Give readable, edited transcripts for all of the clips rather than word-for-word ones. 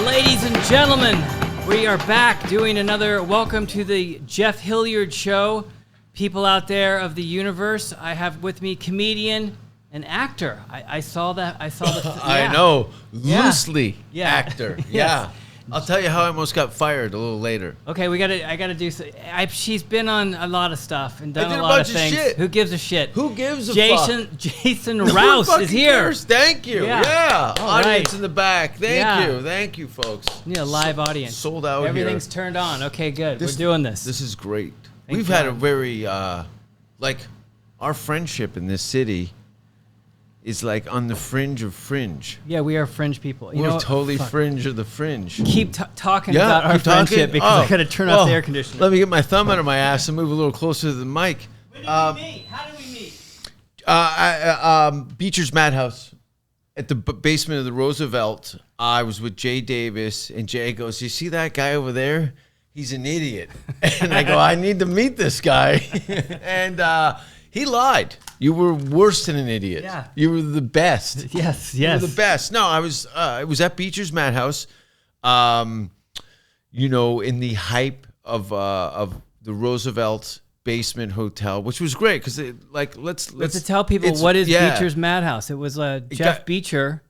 Ladies and gentlemen, we are back doing another welcome to the Jeff Hilliard Show. People out there of the universe, I have with me comedian and actor. I saw that. I saw the. I know, loosely Yeah. actor. Yes. Yeah, I'll tell you how I almost got fired a little later. Okay, I gotta do. She's been on a lot of stuff and done did a a lot of bunch of things. shit. Who gives a shit? Who gives a fuck? Jason No one Rouse fucking is here. cares. Thank you. Yeah. All Audience right. in the back. Thank you, folks. Yeah, live audience. Sold out. Everything's here. turned on. Okay, good. We're doing this. This is great. Thank We've God. had a very our friendship in this city is like on the fringe of fringe. Yeah, we are fringe people. We're totally fringe of the fringe. Keep talking about our friendship because I gotta turn off the air conditioner. Let me get my thumb out of my ass and move a little closer to the mic. When did we meet? How did we meet? Beecher's Madhouse at the basement of the Roosevelt. I was with Jay Davis, and Jay goes, "You see that guy over there? He's an idiot." And I go, "I need to meet this guy." And he lied. You were worse than an idiot. Yeah. You were the best. Yes. You were the best. No, I was at Beecher's Madhouse, in the hype of the Roosevelt basement hotel, which was great because let's to tell people what is Beecher's Madhouse. It was Jeff Beecher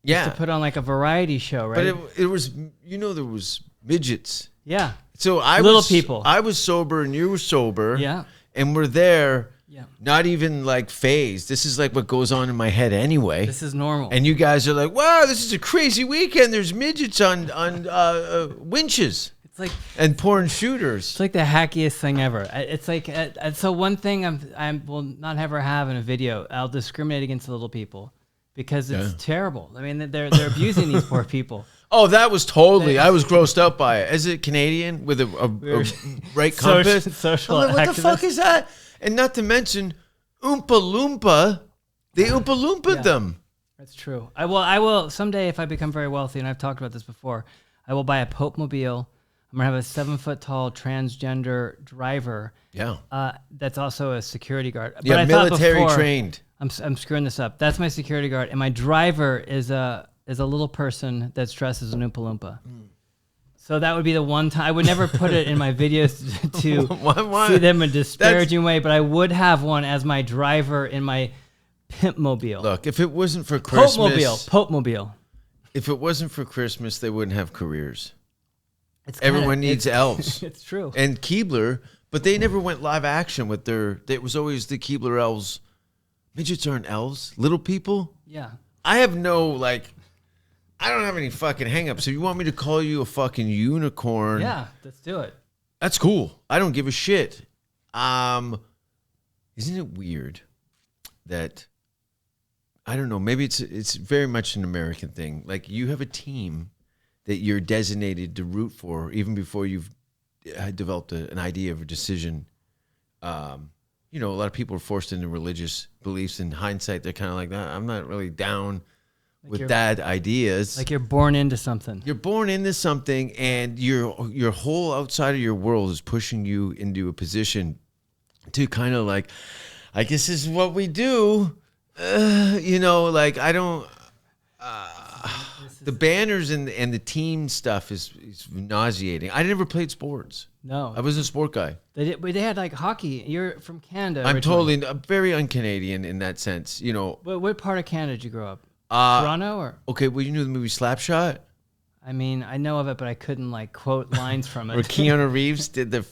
used to put on like a variety show, right? But it was there was midgets. Yeah. So people. I was sober and you were sober. Yeah. And we're there. Yeah. Not even like phased. This is like what goes on in my head anyway. This is normal. And you guys are like, wow, this is a crazy weekend. There's midgets on winches. It's like and porn shooters. It's like the hackiest thing ever. It's like so one thing I will not ever have in a video. I'll discriminate against little people because it's terrible. I mean, they're abusing these poor people. Oh, that was totally. I was grossed out by it. As a Canadian with a right compass, social I'm like, what activist. the fuck is that? And not to mention, Oompa Loompa. They Oompa Loompa'd them. That's true. I will someday if I become very wealthy, and I've talked about this before. I will buy a Pope Mobile. I'm gonna have a 7-foot tall transgender driver. Yeah. That's also a security guard. Yeah, but I military thought before, trained. I'm screwing this up. That's my security guard, and my driver is a little person that's dressed as an Oompa Loompa. So that would be the one time I would never put it in my videos to see them in a disparaging way, but I would have one as my driver in my pimp mobile. Look, if it wasn't for Christmas, Pope Mobile. If it wasn't for Christmas, they wouldn't have careers. Everyone needs elves. It's true. And Keebler, but they never went live action with their. It was always the Keebler elves. Midgets aren't elves. Little people. Yeah. I have no I don't have any fucking hangups. If you want me to call you a fucking unicorn, Yeah, let's do it. that's cool. I don't give a shit. Isn't it weird that I don't know, maybe it's very much an American thing. Like you have a team that you're designated to root for even before you've developed an idea of a decision. A lot of people are forced into religious beliefs. In hindsight, they're kind of like, I'm not really down with that ideas. Like you're born into something. You're born into something, and your whole outside of your world is pushing you into a position to kind of like, I guess this is what we do. I don't. The banners and the team stuff is nauseating. I never played sports. No, I wasn't a sport guy. They had like hockey. You're from Canada. I'm very un-Canadian in that sense. What part of Canada did you grow up? Toronto or? Okay, well, you knew the movie Slapshot? I mean, I know of it, but I couldn't quote lines from it. Where Keanu Reeves did the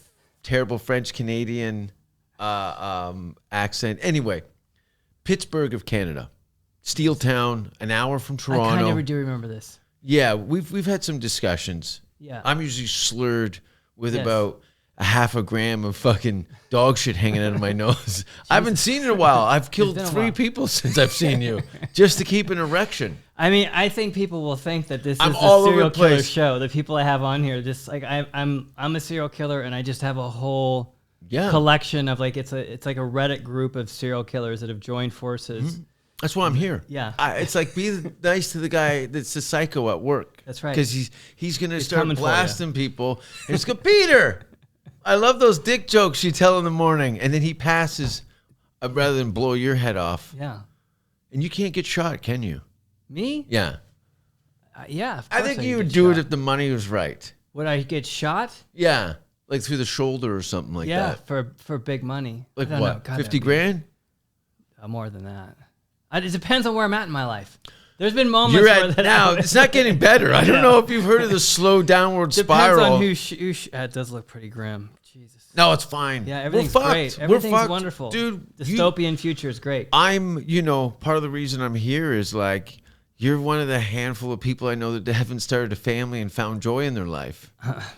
terrible French-Canadian accent. Anyway, Pittsburgh of Canada. Steel Town, an hour from Toronto. I kind of do remember this. Yeah, we've had some discussions. Yeah. I'm usually slurred with about a half a gram of fucking dog shit hanging out of my nose. I haven't seen it in a while. I've killed 3 people since I've seen you just to keep an erection. I mean, I think people will think that this is I'm a all over serial the killer place. show. The people I have on here, just like I'm a serial killer, and I just have a whole collection of it's like a Reddit group of serial killers that have joined forces. Mm-hmm. That's why I'm here. Yeah. It's like be nice to the guy that's a psycho at work. That's right. Because he's going to start coming for blasting people. And he's going, Peter, I love those dick jokes you tell in the morning. And then he passes rather than blow your head off. Yeah. And you can't get shot, can you? Me? Yeah. Yeah, of I course think could you would get do shot. it if the money was right. Would I get shot? Yeah, like through the shoulder or something like that. for big money. Like I don't what? know. God, 50 grand? More than that. It depends on where I'm at in my life. There's been moments You're where at now. It's not getting better. I don't know if you've heard of the slow downward spiral. Depends on who. It does look pretty grim. Jesus. No, it's fine. Yeah, everything's We're fucked. great. We're Everything's fucked. wonderful, dude. Dystopian future is great. I'm, part of the reason I'm here is like you're one of the handful of people I know that haven't started a family and found joy in their life.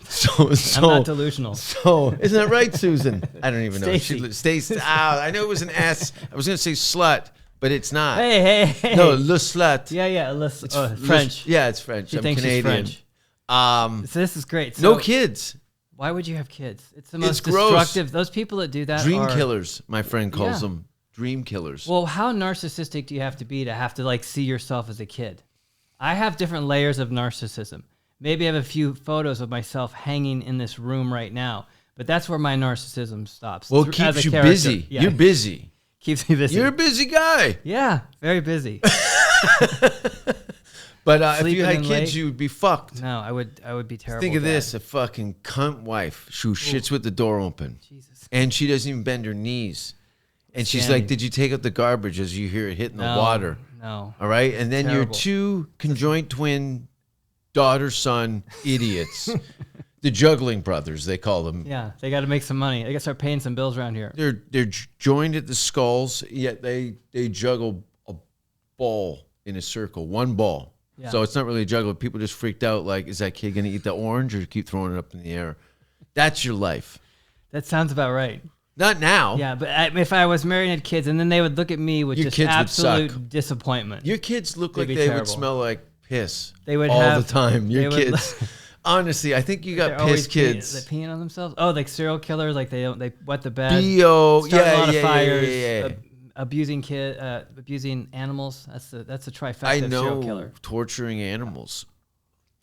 So I'm not delusional. So isn't that right, Susan? I don't even know. Stacey. Stacey. I know it was an S. I was gonna say slut, but it's not. Hey. No, le slut. Yeah. French. Yeah, it's French. She I'm thinks Canadian. she's French. So this is great. So, No kids. Why would you have kids? It's the most gross. destructive. Those people that do that Dream are killers, my friend calls them. Dream killers. Well, how narcissistic do you have to like see yourself as a kid? I have different layers of narcissism. Maybe I have a few photos of myself hanging in this room right now, but that's where my narcissism stops. Well, it keeps you character. busy. Yeah. You're busy. Keeps me busy. You're a busy guy. Yeah, very busy. But if Sleeping you had in kids, late? you would be fucked. No, I would be terrible. Think of dad. this: a fucking cunt wife who shits with the door open, Jesus. and she doesn't even bend her knees, and she's Standing. like, "Did you take out the garbage?" As you hear it hitting the water. No. All right, and then Terrible. your two conjoined twin daughter-son idiots, the Juggling Brothers, they call them. Yeah, they got to make some money. They got to start paying some bills around here. They're joined at the skulls, yet they juggle a ball in a circle, one ball. Yeah. So it's not really a juggle. People just freaked out. Like, is that kid gonna eat the orange or keep throwing it up in the air? That's your life. That sounds about right. Not now. Yeah, but if I was married and had kids, and then they would look at me with Your just kids would absolute suck. disappointment. Your kids look They'd like be they terrible. would smell like piss. They would all have- the time. Your they would- kids. Honestly, I think you got They're always piss kids. They're peeing on themselves. Oh, like serial killers, like they wet the bed. B.O. starting a lot of Yeah. fires, abusing animals. That's a trifecta I of serial know killer. torturing animals.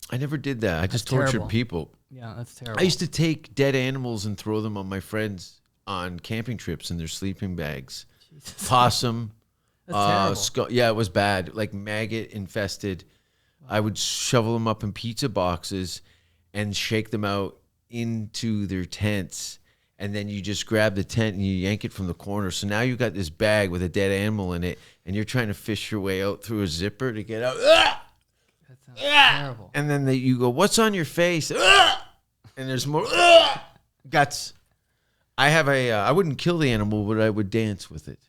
I never did that. I just That's tortured terrible. people. Yeah, that's terrible. I used to take dead animals and throw them on my friends on camping trips in their sleeping bags. Jesus. Possum. That's terrible. Yeah, it was bad. Like maggot infested. I would shovel them up in pizza boxes and shake them out into their tents. And then you just grab the tent and you yank it from the corner. So now you got this bag with a dead animal in it, and you're trying to fish your way out through a zipper to get out. That sounds terrible. And then you go, "What's on your face?" And there's more guts. I have I wouldn't kill the animal, but I would dance with it,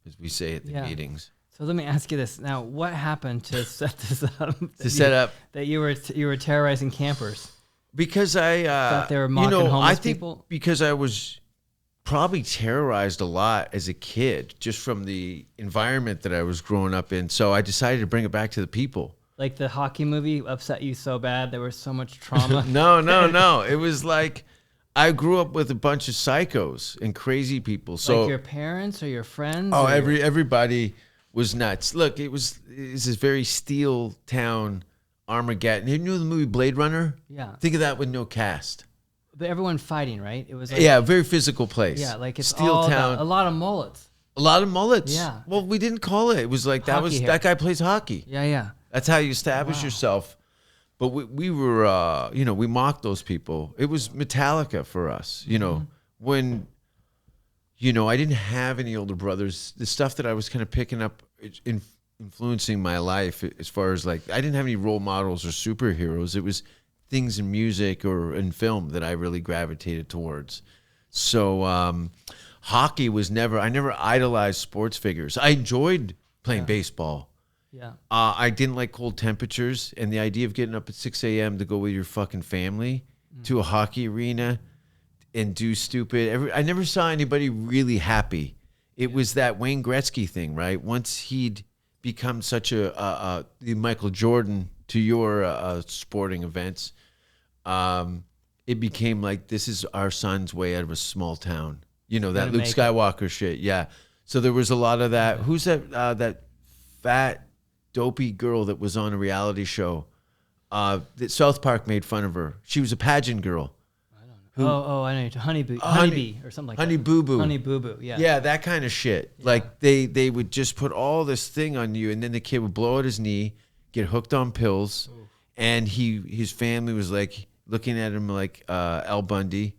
as we say at the meetings. So let me ask you this. Now, what happened to set this up? That you were terrorizing campers? Because I thought they were mocking homeless I think people? because I was probably terrorized a lot as a kid, just from the environment that I was growing up in. So I decided to bring it back to the people. Like the hockey movie upset you so bad there was so much trauma. No. It was like I grew up with a bunch of psychos and crazy people. So like your parents or your friends? oh, or everybody was nuts. Look, it's this very steel town. Armageddon. You knew the movie Blade Runner? Yeah. Think of that with no cast. But everyone fighting, right? It was like, Yeah, very physical place. yeah, like it's Steel all town. a lot of mullets. A lot of mullets. Yeah. Well, we didn't call it. It was like Hockey hair. that guy plays hockey. Yeah. That's how you establish yourself. But we were, we mocked those people. It was Metallica for us. When, I didn't have any older brothers. The stuff that I was kind of picking up influencing my life as far as like, I didn't have any role models or superheroes. It was things in music or in film that I really gravitated towards. So hockey was I never idolized sports figures. I enjoyed playing baseball. Yeah. I didn't like cold temperatures, and the idea of getting up at 6 a.m. to go with your fucking family to a hockey arena and do stupid. I never saw anybody really happy. It was that Wayne Gretzky thing, right? Once he'd become such the Michael Jordan to your sporting events, it became like, this is our son's way out of a small town. That Luke Skywalker shit. Yeah. So there was a lot of that. Who's that fat, dopey girl that was on a reality show? That South Park made fun of her. She was a pageant girl. I know. Honeybee or something like Honey that. Boo Boo. Honey Boo Boo, yeah. Yeah, that kind of shit. Yeah. Like they would just put all this thing on you, and then the kid would blow out his knee, get hooked on pills, and his family was like looking at him like Al Bundy,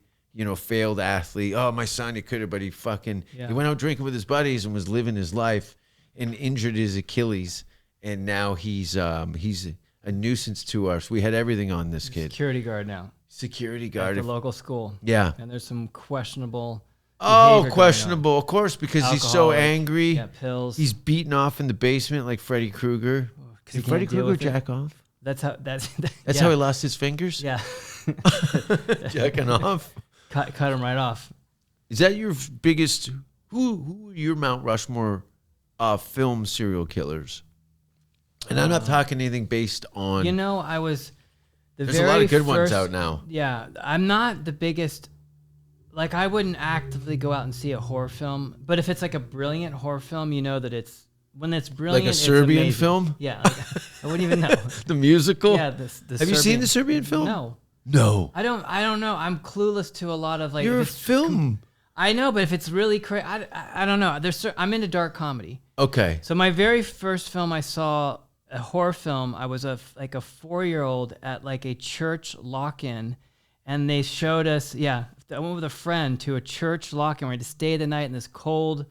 failed athlete. Oh, my son, he could have, but he went out drinking with his buddies and was living his life and injured his Achilles, and now he's a nuisance to us. We had everything on this kid. Security guard now. Security guard at the local school. Yeah. And there's some questionable. Questionable, of course, because he's so angry. Yeah, pills. He's beaten off in the basement like Freddy Krueger. Did Freddy Krueger jack off? That's how how he lost his fingers? Yeah. Jacking off. Cut him right off. Is that your biggest who are your Mount Rushmore film serial killers? And I'm not talking anything based on There's a lot of good ones out now. Yeah. I'm not the biggest. Like, I wouldn't actively go out and see a horror film, but if it's like a brilliant horror film, you know that when it's brilliant. Like a Serbian film? Yeah. Like, I wouldn't even know. The musical? Yeah. Have you seen the Serbian film? No. I don't know. I'm clueless to a lot of like. You're a film. I know, but if it's really crazy, I don't know. I'm into dark comedy. Okay. So my very first film I saw, a horror film, I was a 4-year-old at like a church lock-in, and they showed us, I went with a friend to a church lock-in. We had to stay the night in this cold,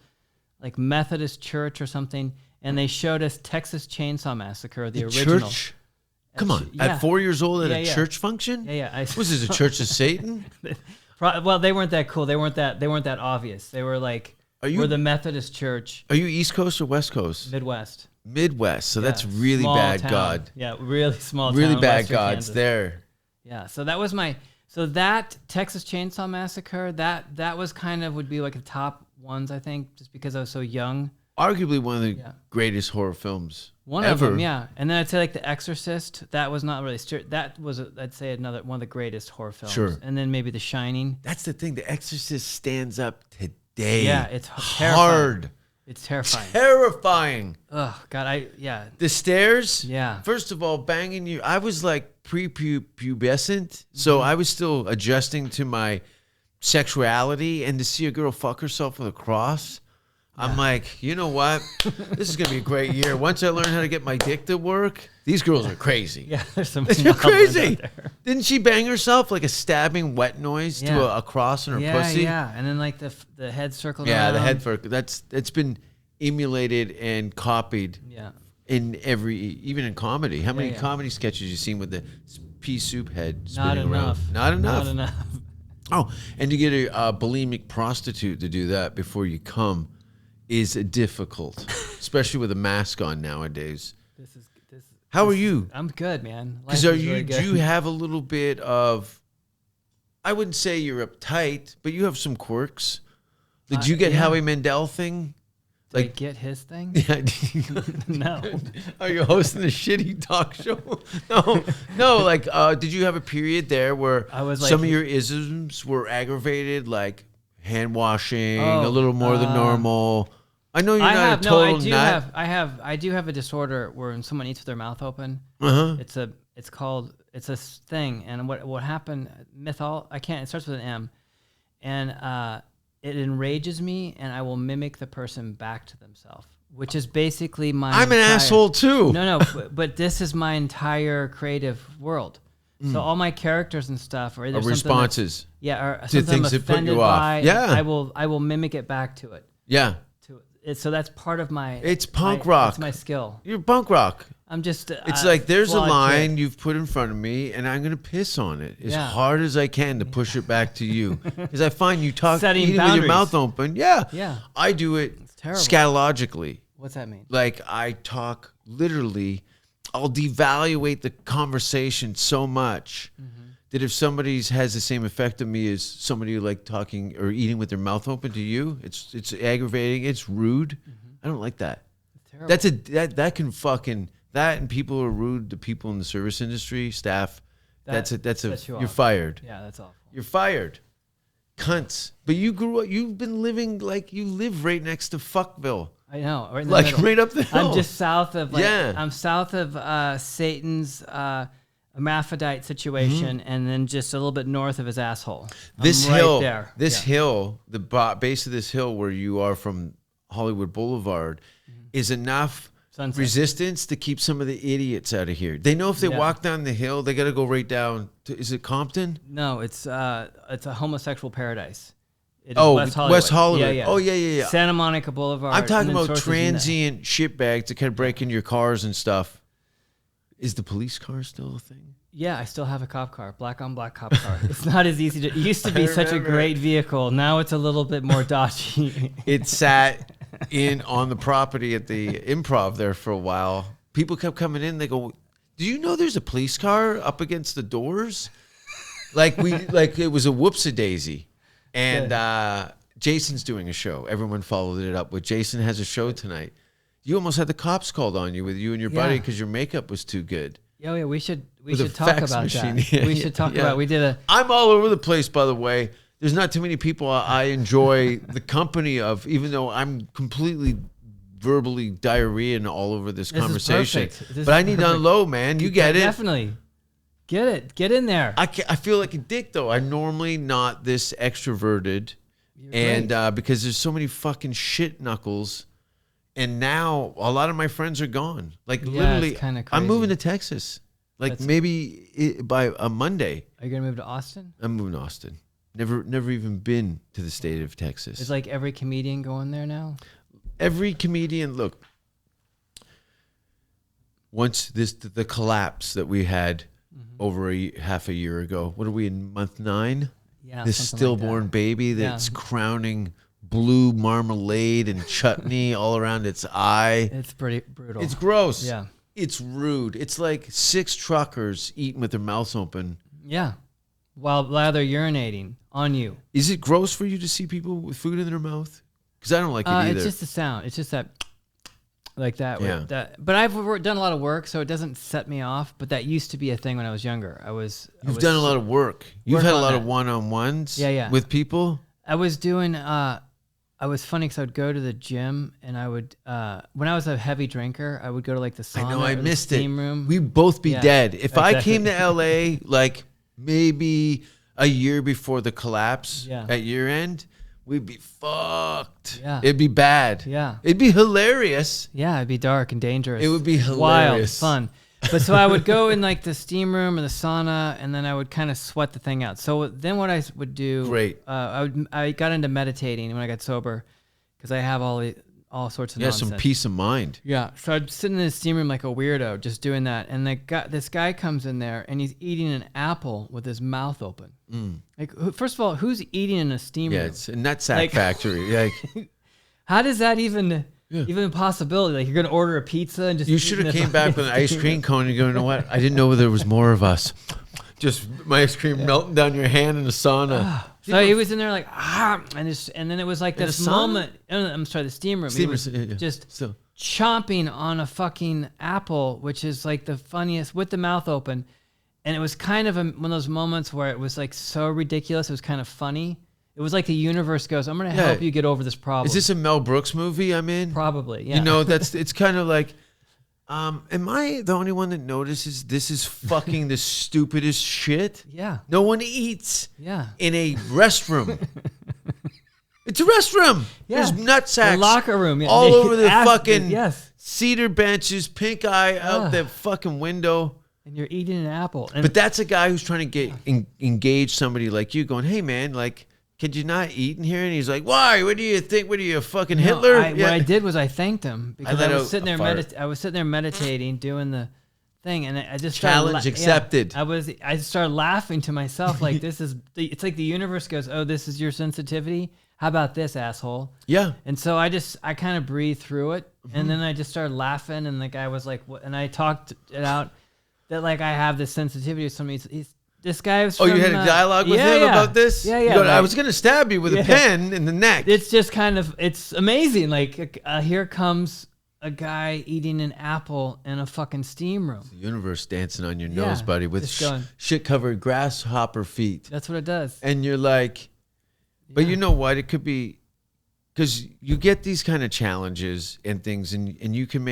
like Methodist church or something, and they showed us Texas Chainsaw Massacre, the original. Church? Come on, at 4 years old at a church function? Yeah. Was this a Church of Satan? Well, they weren't that cool. They weren't that obvious. They were like, we're the Methodist church. Are you East Coast or West Coast? Midwest. So that's really bad town. God. Yeah, really small really town. Really bad Western gods Kansas. there. Yeah, so that was that Texas Chainsaw Massacre, that was would be like the top ones, I think, just because I was so young. Arguably one of the greatest horror films ever. Of them, yeah. And then I'd say like The Exorcist, that was not really, that was, I'd say another one of the greatest horror films. Sure. And then maybe The Shining. That's the thing. The Exorcist stands up today. Yeah, it's hard. Terrifying. It's terrifying. Terrifying. Oh, God, The stairs? Yeah. First of all, banging you. I was like prepubescent, so I was still adjusting to my sexuality, and to see a girl fuck herself with a cross, I'm like, you know what? This is going to be a great year. Once I learn how to get my dick to work, these girls are crazy. Yeah, there's some They're crazy. Didn't she bang herself like a stabbing wet noise to a cross in her pussy? Yeah, and then like the head circled around. Yeah, the head circle. That's been emulated and copied. Yeah. In even in comedy. How many comedy sketches you seen with the pea soup head Not spinning enough. around? Not enough. Not enough. Oh, and to get a bulimic prostitute to do that before you come is difficult, especially with a mask on nowadays. How are you? I'm good, man. Because do you have a little bit of? I wouldn't say you're uptight, but you have some quirks. Did you get Howie Mandel thing? Did I get his thing? Yeah. No. Are you hosting a shitty talk show? No. Like, did you have a period there where I was like, some of your isms were aggravated, like hand washing a little more than normal? I know you're not a total nut. I do have a disorder where when someone eats with their mouth open, it's a thing. And what happened? It starts with an M, and it enrages me, and I will mimic the person back to themselves, which is basically I'm an asshole too. No, but this is my entire creative world. So all my characters and stuff are either responses. Or to something things I'm that put you by, off. Yeah, I will mimic it back to it. Yeah. So that's part of my. It's punk rock. It's my skill. You're punk rock. I'm just. It's like there's a line you've put in front of me, and I'm gonna piss on it as hard as I can to push it back to you, because I find you talk eating with your mouth open. Yeah. I do it scatologically. What's that mean? Like I talk literally. I'll devaluate the conversation so much that if somebody has the same effect on me as somebody who like talking or eating with their mouth open to you, it's aggravating. It's rude. I don't like that. It's terrible. That can fucking. That and people who are rude to people in the service industry, staff. You're fired. Yeah, that's awful. You're fired. Cunts. But you grew up. You've been living like you live right next to Fuckville. I know, right in the middle. Right up the hill. I'm just south of. I'm south of Satan's hermaphrodite situation, and then just a little bit north of his asshole. This I'm hill. right there. This hill. The base of this hill where you are from Hollywood Boulevard is enough resistance to keep some of the idiots out of here. They know if they walk down the hill, they got to go right down to, is it Compton? No, it's a homosexual paradise. It is West Hollywood. Yeah. Oh, yeah. Santa Monica Boulevard. I'm talking about transient shitbags that kind of break into your cars and stuff. Is the police car still a thing? Yeah, I still have a cop car, black on black cop car. It's not as easy to. It used to be such a great vehicle. Now it's a little bit more dodgy. It sat on the property at the Improv there for a while. People kept coming in. They go, "Do you know there's a police car up against the doors?" Like it was a whoopsie-daisy. And Jason's doing a show. Everyone followed it up with Jason has a show tonight. You almost had the cops called on you with you and your buddy because your makeup was too good. Oh yeah, we should talk about that. Yeah, we should talk about. We did a. I'm all over the place, by the way. There's not too many people I enjoy the company of, even though I'm completely verbally diarrheaing all over this conversation. But I need to unload, man. You get it. Definitely. Get it. Get in there. I feel like a dick, though. I'm normally not this extroverted. Because there's so many fucking shit knuckles. And now a lot of my friends are gone. Like literally, it's crazy. I'm moving to Texas. Maybe by a Monday. Are you gonna move to Austin? I'm moving to Austin. Never even been to the state of Texas. Is like every comedian going there now? Every comedian, look. Once the collapse that we had over half a year ago. What are we in month 9? Yeah. This stillborn baby that's crowning blue marmalade and chutney all around its eye. It's pretty brutal. It's gross. Yeah. It's rude. It's like 6 truckers eating with their mouths open. Yeah. While they're urinating on you. Is it gross for you to see people with food in their mouth? Because I don't like it either. It's just the sound. It's just that, like that. Yeah. But I've done a lot of work, so it doesn't set me off. But that used to be a thing when I was younger. You've done a lot of work. You've had a lot of one-on-ones with people? I was doing... I was funny because I would go to the gym and I would, when I was a heavy drinker, I would go to like the sauna. I know, I missed it. Steam room. We'd both be dead. If I came to LA like maybe a year before the collapse at year end, we'd be fucked. Yeah. It'd be bad. Yeah. It'd be hilarious. Yeah, it'd be dark and dangerous. It would be hilarious. Wild, fun. But so I would go in like the steam room or the sauna, and then I would kind of sweat the thing out. So then what I would do, I got into meditating when I got sober, because I have all sorts of nonsense. Some peace of mind. Yeah. So I'd sit in the steam room like a weirdo, just doing that. And this guy comes in there, and he's eating an apple with his mouth open. Like, first of all, who's eating in a steam room? Yeah, it's a nutsack factory. Like, how does that even a possibility? Like, you're gonna order a pizza and just... You should have came back with an ice cream cone and go, you know what? I didn't know there was more of us. Just my ice cream melting down your hand in the sauna. So he was in there like, and then it was like this moment. I'm sorry, the steam room. He was just chomping on a fucking apple, which is like the funniest, with the mouth open. And it was kind of one of those moments where it was like so ridiculous. It was kind of funny. It was like the universe goes, I'm going to help you get over this problem. Is this a Mel Brooks movie I'm in? Probably, yeah. You know, it's kind of like, am I the only one that notices this is fucking the stupidest shit? Yeah. No one eats in a restroom. It's a restroom. Yeah. There's nutsacks. The locker room. All over the fucking cedar benches, pink eye out the fucking window. And you're eating an apple. But that's a guy who's trying to engage somebody like you going, hey, man, like, could you not eat in here? And he's like, why? What do you think? What are you, fucking Hitler? What I did was I thanked him because I was sitting there meditating, doing the thing, and I just challenge accepted. I started laughing to myself like it's like the universe goes, oh, this is your sensitivity. How about this, asshole? Yeah. And so I kind of breathed through it, and then I just started laughing, and the guy was like, what? And I talked it out that like I have this sensitivity to somebody. This guy was you had a dialogue with him about this? Yeah, yeah. Going, I was going to stab you with a pen in the neck. It's just kind of, it's amazing. Like, here comes a guy eating an apple in a fucking steam room. It's the universe dancing on your nose, buddy, with shit-covered grasshopper feet. That's what it does. And you're like, but you know what? It could be, because you get these kind of challenges and things, and you can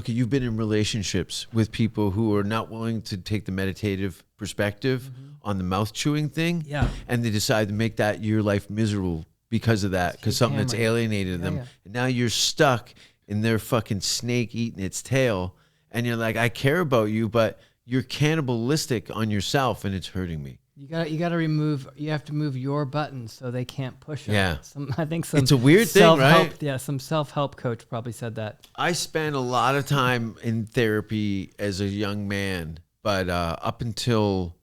you've been in relationships with people who are not willing to take the meditative perspective on the mouth chewing thing, and they decide to make that your life miserable because of that, because something that's alienated them. And now you're stuck and they're fucking snake eating its tail. And you're like, I care about you, but you're cannibalistic on yourself and it's hurting me. You have to move your buttons so they can't push them. Yeah. I think it's a weird thing, right? Yeah, some self-help coach probably said that. I spent a lot of time in therapy as a young man, but up until,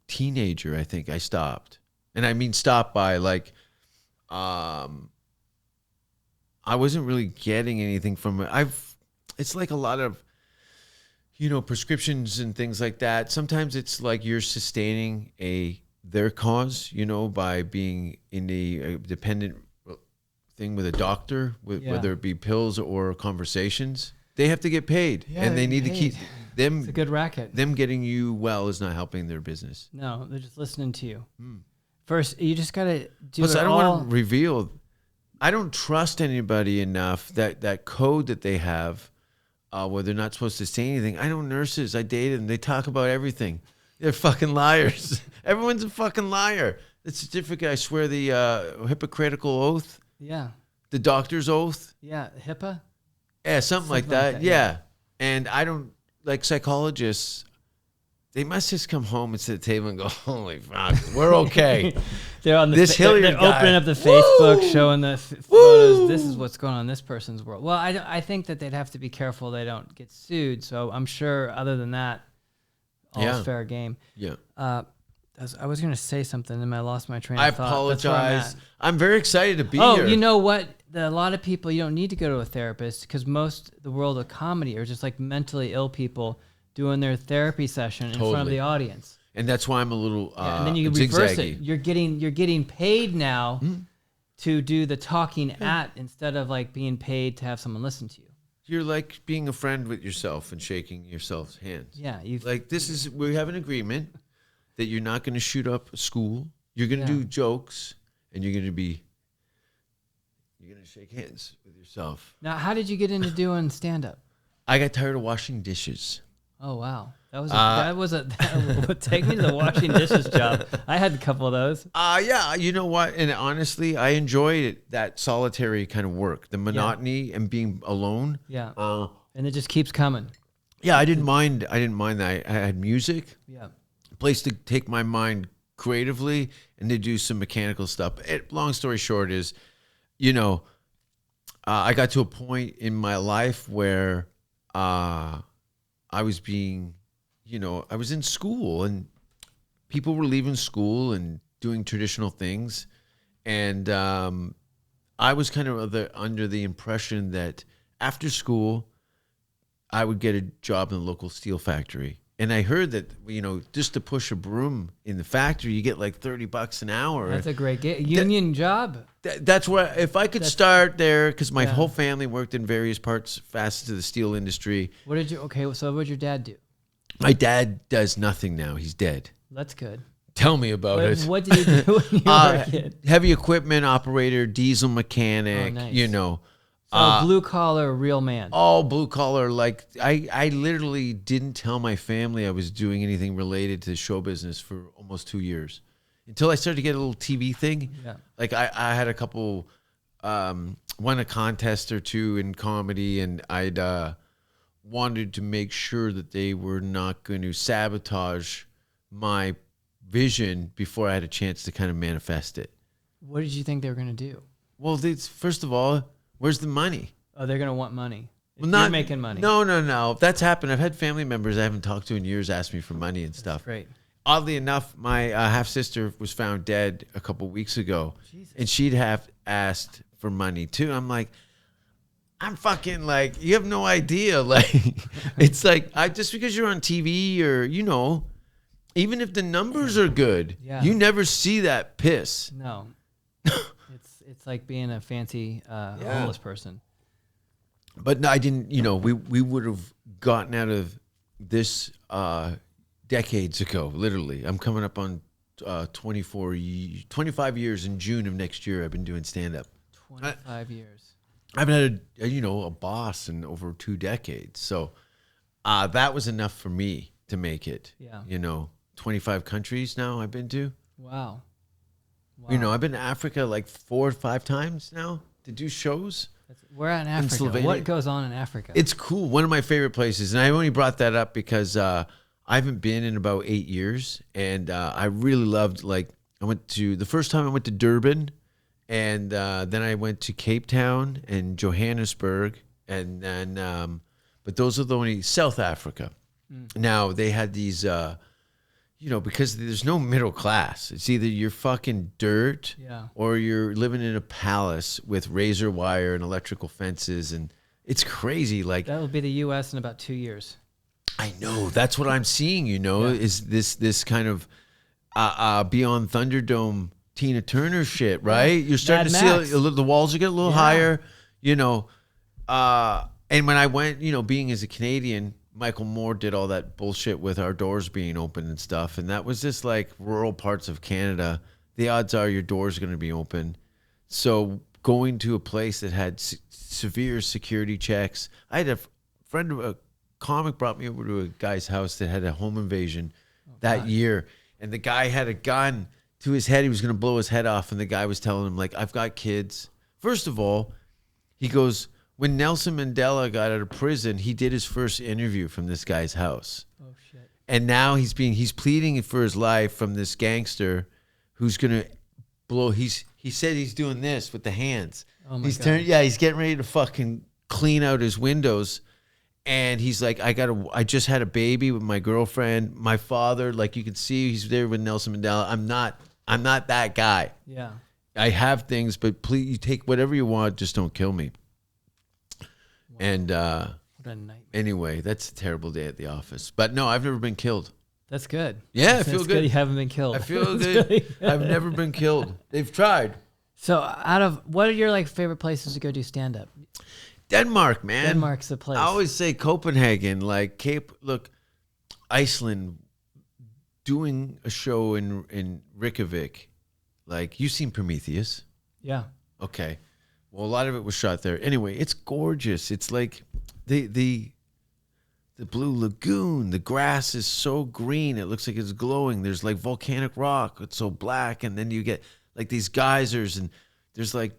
teenager, I think I stopped. And I mean stop by like, I wasn't really getting anything from it. It's like a lot of, prescriptions and things like that. Sometimes it's like you're sustaining their cause, by being in a dependent thing with a doctor, whether it be pills or conversations. They have to get paid, and they need to keep them. It's a good racket. Them getting you well is not helping their business. No, they're just listening to you. First, you just gotta do. Plus, I don't want to reveal. I don't trust anybody enough that code that they have. Where they're not supposed to say anything. I know nurses. I dated them. They talk about everything. They're fucking liars. Everyone's a fucking liar. The certificate, I swear, the Hippocratical oath. Yeah. The doctor's oath. Yeah, HIPAA. Yeah, something like that. Yeah. And I don't, like psychologists, they must just come home and sit at the table and go, holy fuck, we're okay. They're on this Hilliard they're guy. Opening up the Facebook, showing the photos. This is what's going on in this person's world. Well, I think that they'd have to be careful they don't get sued. So I'm sure other than that, all's fair game. Yeah. I was going to say something and I lost my train of thought. I apologize. I'm very excited to be here. Oh, you know what? A lot of people, you don't need to go to a therapist because the world of comedy are just like mentally ill people doing their therapy session in front of the audience. And that's why I'm a little and then you reverse it. You're getting paid now to do the talking at instead of like being paid to have someone listen to you. You're like being a friend with yourself and shaking yourself's hands. Yeah. We have an agreement that you're not going to shoot up a school. You're going to do jokes and you're going to shake hands with yourself. Now, how did you get into doing stand-up? I got tired of washing dishes. Oh wow, that would take me to the washing dishes job. I had a couple of those. Yeah, you know what? And honestly, I enjoyed it, that solitary kind of work, the monotony and being alone. Yeah, and it just keeps coming. Yeah, I didn't mind that. I had music. Yeah, a place to take my mind creatively and to do some mechanical stuff. Long story short is, I got to a point in my life where. I was being, I was in school and people were leaving school and doing traditional things. And I was kind of under the impression that after school, I would get a job in the local steel factory. And I heard that, just to push a broom in the factory, you get like $30 an hour. That's a great union job. That's where, if I could start there, because my whole family worked in various facets of the steel industry. So what did your dad do? My dad does nothing now. He's dead. That's good. Tell me about it. What did he do when you were a kid? Heavy equipment operator, diesel mechanic, So blue collar, real man. Oh, blue collar. Like I literally didn't tell my family I was doing anything related to show business for almost 2 years until I started to get a little TV thing. Yeah. Like I had a couple, won a contest or two in comedy, and I'd wanted to make sure that they were not going to sabotage my vision before I had a chance to kind of manifest it. What did you think they were going to do? Well, first of all, where's the money? Oh, they're going to want money. Well, you're making money. No. That's happened. I've had family members I haven't talked to in years ask me for money and stuff. Great. Oddly enough, my half-sister was found dead a couple weeks ago. Jesus. And she'd have asked for money too. I'm like, I'm fucking like, you have no idea. Like, it's like, just because you're on TV or, even if the numbers are good, you never see that piss. No. It's like being a fancy homeless person. But no, I didn't, we would have gotten out of this decades ago, literally. I'm coming up on 25 years in June of next year. I've been doing stand-up. 25 years. I haven't had a boss in over 2 decades. So that was enough for me to make it. Yeah. 25 countries now I've been to. Wow. I've been to Africa like 4 or 5 times now. to do shows. We're in Africa. What goes on in Africa? It's cool. One of my favorite places, and I only brought that up because I haven't been in about 8 years, and I really loved. Like, the first time I went to Durban, and then I went to Cape Town and Johannesburg, and then but those are the only South Africa. Now they had these. Because there's no middle class. It's either you're fucking dirt or you're living in a palace with razor wire and electrical fences. And it's crazy. Like, that will be the U.S. in about 2 years. I know. That's what I'm seeing, is this kind of Beyond Thunderdome Tina Turner shit, right? You're starting to see the walls are getting a little higher, And when I went, being as a Canadian, Michael Moore did all that bullshit with our doors being open and stuff. And that was just like rural parts of Canada. The odds are your door's going to be open. So going to a place that had severe security checks. I had a friend of a comic brought me over to a guy's house that had a home invasion that year. And the guy had a gun to his head. He was going to blow his head off. And the guy was telling him, like, I've got kids. First of all, he goes, when Nelson Mandela got out of prison, he did his first interview from this guy's house. Oh shit! And now he's pleading for his life from this gangster, who's gonna blow. He said he's doing this with the hands. Oh my God. He's getting ready to fucking clean out his windows, and he's like, I just had a baby with my girlfriend. My father, like you can see, he's there with Nelson Mandela. I'm not that guy. Yeah. I have things, but please, you take whatever you want. Just don't kill me. And what a nightmare. Anyway, that's a terrible day at the office. But no, I've never been killed. That's good. Yeah, I feel good. You haven't been killed. I feel good. I've never been killed. They've tried. So, what are your favorite places to go do stand up? Denmark, man. Denmark's the place. I always say Copenhagen, like Iceland, doing a show in Reykjavik. Like, you've seen Prometheus. Yeah. Okay. Well, a lot of it was shot there. Anyway, it's gorgeous. It's like the Blue Lagoon. The grass is so green. It looks like it's glowing. There's like volcanic rock. It's so black. And then you get like these geysers. And there's like,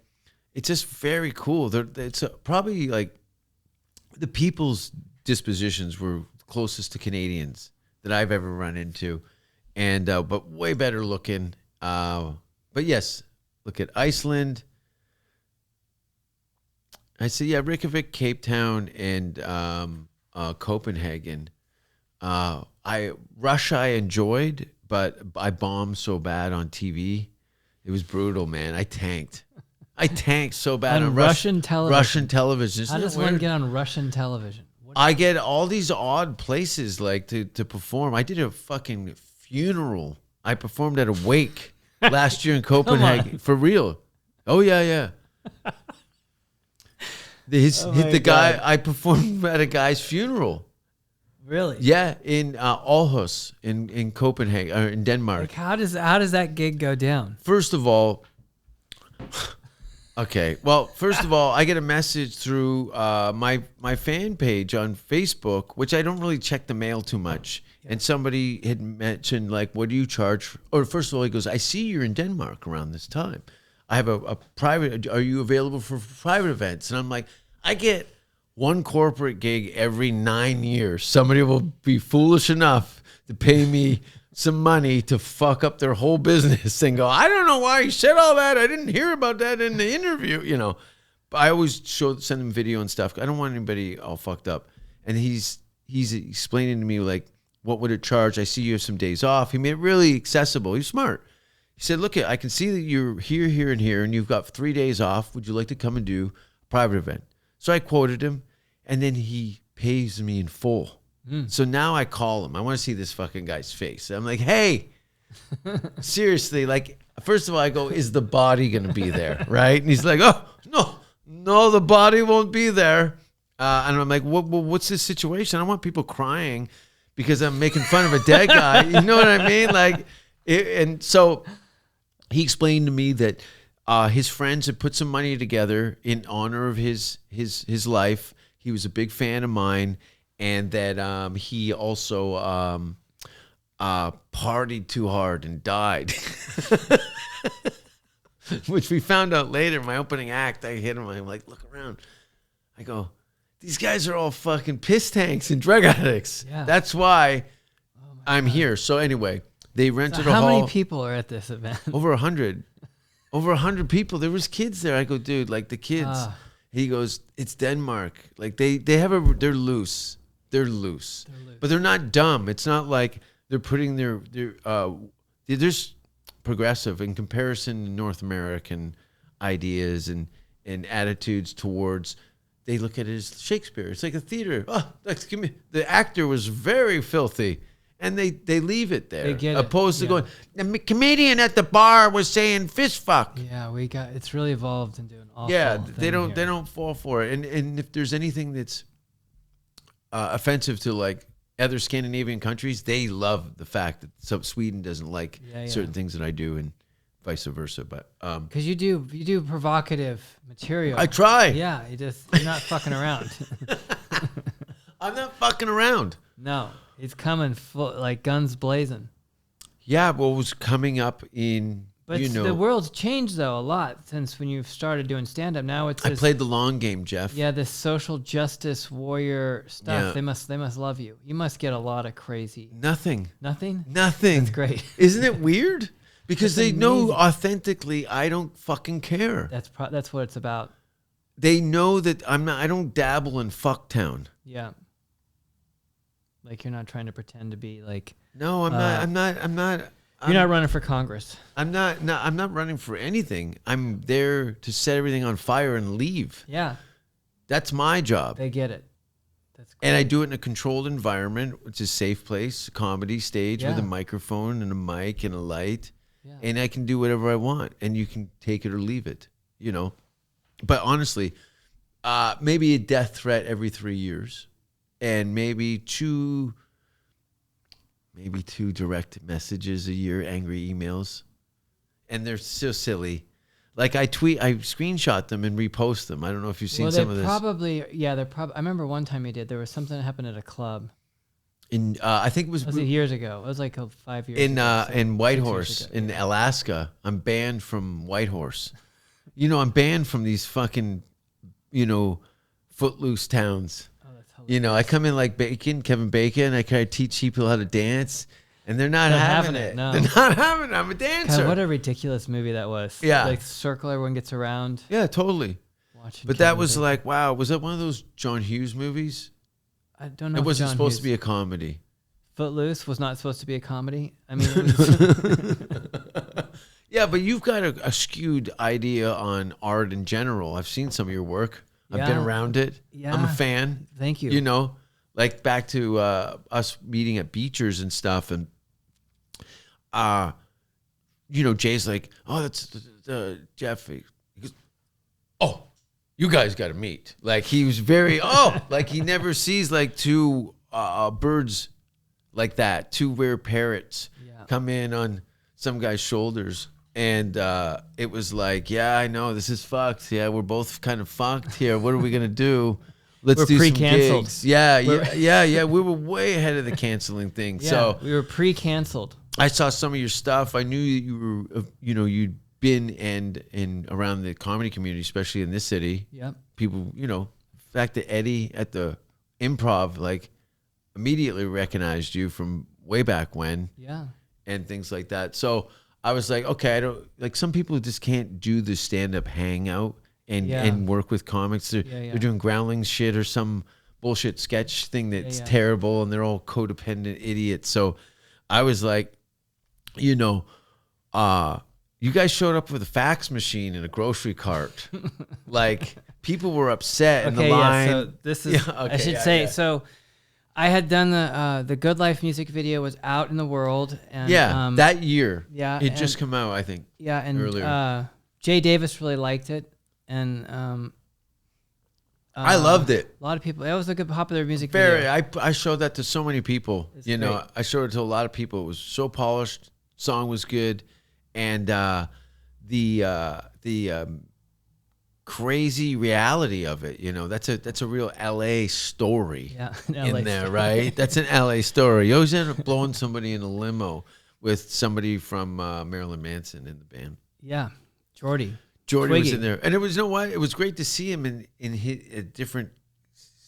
it's just very cool. It's probably like the people's dispositions were closest to Canadians that I've ever run into. And, but way better looking. But yes, look at Iceland. I say, Reykjavik, Cape Town, and Copenhagen. Russia I enjoyed, but I bombed so bad on TV. It was brutal, man. I tanked so bad on Russian television. Russian television. How does one get on Russian television? I get all these odd places like to perform. I did a fucking funeral. I performed at a wake last year in Copenhagen. For real. Oh, yeah. The guy, I performed at a guy's funeral. Really? Yeah, in Aarhus in Copenhagen, or in Denmark. Like how does that gig go down? First of all, I get a message through my fan page on Facebook, which I don't really check the mail too much. Yeah. And somebody had mentioned, like, what do you charge? Or first of all, he goes, I see you're in Denmark around this time. I have a private, are you available for private events? And I'm like, I get one corporate gig every 9 years. Somebody will be foolish enough to pay me some money to fuck up their whole business and go, I don't know why he said all that. I didn't hear about that in the interview, But I always send him video and stuff. I don't want anybody all fucked up. And he's explaining to me, like, what would it charge? I see you have some days off. He made it really accessible. He's smart. He said, look, I can see that you're here, and here, and you've got 3 days off. Would you like to come and do a private event? So I quoted him, and then he pays me in full. So now I call him. I want to see this fucking guy's face. I'm like, hey, seriously, like, first of all, I go, is the body going to be there, right? And he's like, oh, no, the body won't be there. And I'm like, what's this situation? I don't want people crying because I'm making fun of a dead guy. You know what I mean? Like, and so he explained to me that his friends had put some money together in honor of his life. He was a big fan of mine, and that he also partied too hard and died. which we found out later. My opening act, I hit him. I'm like, look around. I go, these guys are all fucking piss tanks and drug addicts. Yeah. That's why I'm here. So anyway, they rented a hall. How many people are at this event? Over 100. Over 100 people. There was kids there. I go, dude, like the kids. He goes, it's Denmark. Like they're loose. They're loose. But they're not dumb. It's not like they're putting they're just progressive in comparison to North American ideas and attitudes towards. They look at it as Shakespeare. It's like a theater. Oh, the actor was very filthy. And they leave it there, opposed to going. The comedian at the bar was saying fist fuck. Yeah, it's really evolved into an awful. Yeah, they don't fall for it. And if there's anything that's offensive to like other Scandinavian countries, they love the fact that Sweden doesn't like certain things that I do, and vice versa. But because you do provocative material. I try. Yeah, you're not fucking around. I'm not fucking around. No. It's coming full, like guns blazing. Yeah, what was coming up in, but the world's changed, though, a lot since when you've started doing stand-up. Now it's I played the long game, Jeff. Yeah, this social justice warrior stuff. Yeah. They must love you. You must get a lot of crazy. Nothing. Nothing? Nothing. That's great. Isn't it weird? Because they know authentically I don't fucking care. That's what it's about. They know that I don't dabble in fucktown. Yeah. Like you're not trying to pretend to be like. No, I'm not. You're not running for Congress. I'm not running for anything. I'm there to set everything on fire and leave. Yeah. That's my job. They get it. That's cool. And I do it in a controlled environment, which is a safe place, a comedy stage with a microphone and a mic and a light. Yeah. And I can do whatever I want, and you can take it or leave it, you know. But honestly, maybe a death threat every 3 years. And maybe two direct messages a year, angry emails. And they're so silly. Like I screenshot them and repost them. I don't know if you've seen some of this. I remember one time you did. There was something that happened at a club. I think it was years ago. It was like 5 years ago. In Whitehorse, in Alaska. I'm banned from Whitehorse. You know, I'm banned from these fucking, footloose towns. You know, I come in like Kevin Bacon. I kind of teach people how to dance, and they're not having it. No. They're not having it. I'm a dancer. God, what a ridiculous movie that was. Yeah. Like circle, everyone gets around. Yeah, totally. But that was like, wow, was that one of those John Hughes movies? I don't know. It wasn't supposed to be a comedy. Footloose was not supposed to be a comedy. I mean, it was yeah, but you've got a skewed idea on art in general. I've seen some of your work. I've been around it. Yeah. I'm a fan. Thank you. You know, like back to us meeting at Beecher's and stuff. And, Jay's like, oh, that's Jeff. He goes, oh, you guys got to meet. Like he was very, like he never sees like two birds like that, two rare parrots come in on some guy's shoulders. And it was like, yeah, I know, this is fucked. Yeah, we're both kind of fucked here. What are we going to do? Let's do some gigs. Yeah. We were way ahead of the canceling thing. Yeah, so we were pre-canceled. I saw some of your stuff. I knew you were, you'd been and around the comedy community, especially in this city. Yep. People, the fact that Eddie at the Improv, like, immediately recognized you from way back when. Yeah. And things like that. So I was like, okay, some people just can't do the stand-up hangout and work with comics. They're doing Growling shit or some bullshit sketch thing that's terrible, and they're all codependent idiots. So I was like, you guys showed up with a fax machine and a grocery cart. Like, people were upset in the line. Yeah, so this is, I should say, so I had done the Good Life music video was out in the world. And, that year. Yeah. It just come out, I think. Yeah, and earlier. Jay Davis really liked it. And I loved it. A lot of people. It was a good popular music video. I showed that to so many people. It's great. I showed it to a lot of people. It was so polished. Song was good. And the crazy reality of it, that's a real LA story in there, right? That's an LA story. You always end up blowing somebody in a limo with somebody from Marilyn Manson in the band. Yeah. Jordy was in there, and it was it was great to see him in his, a different.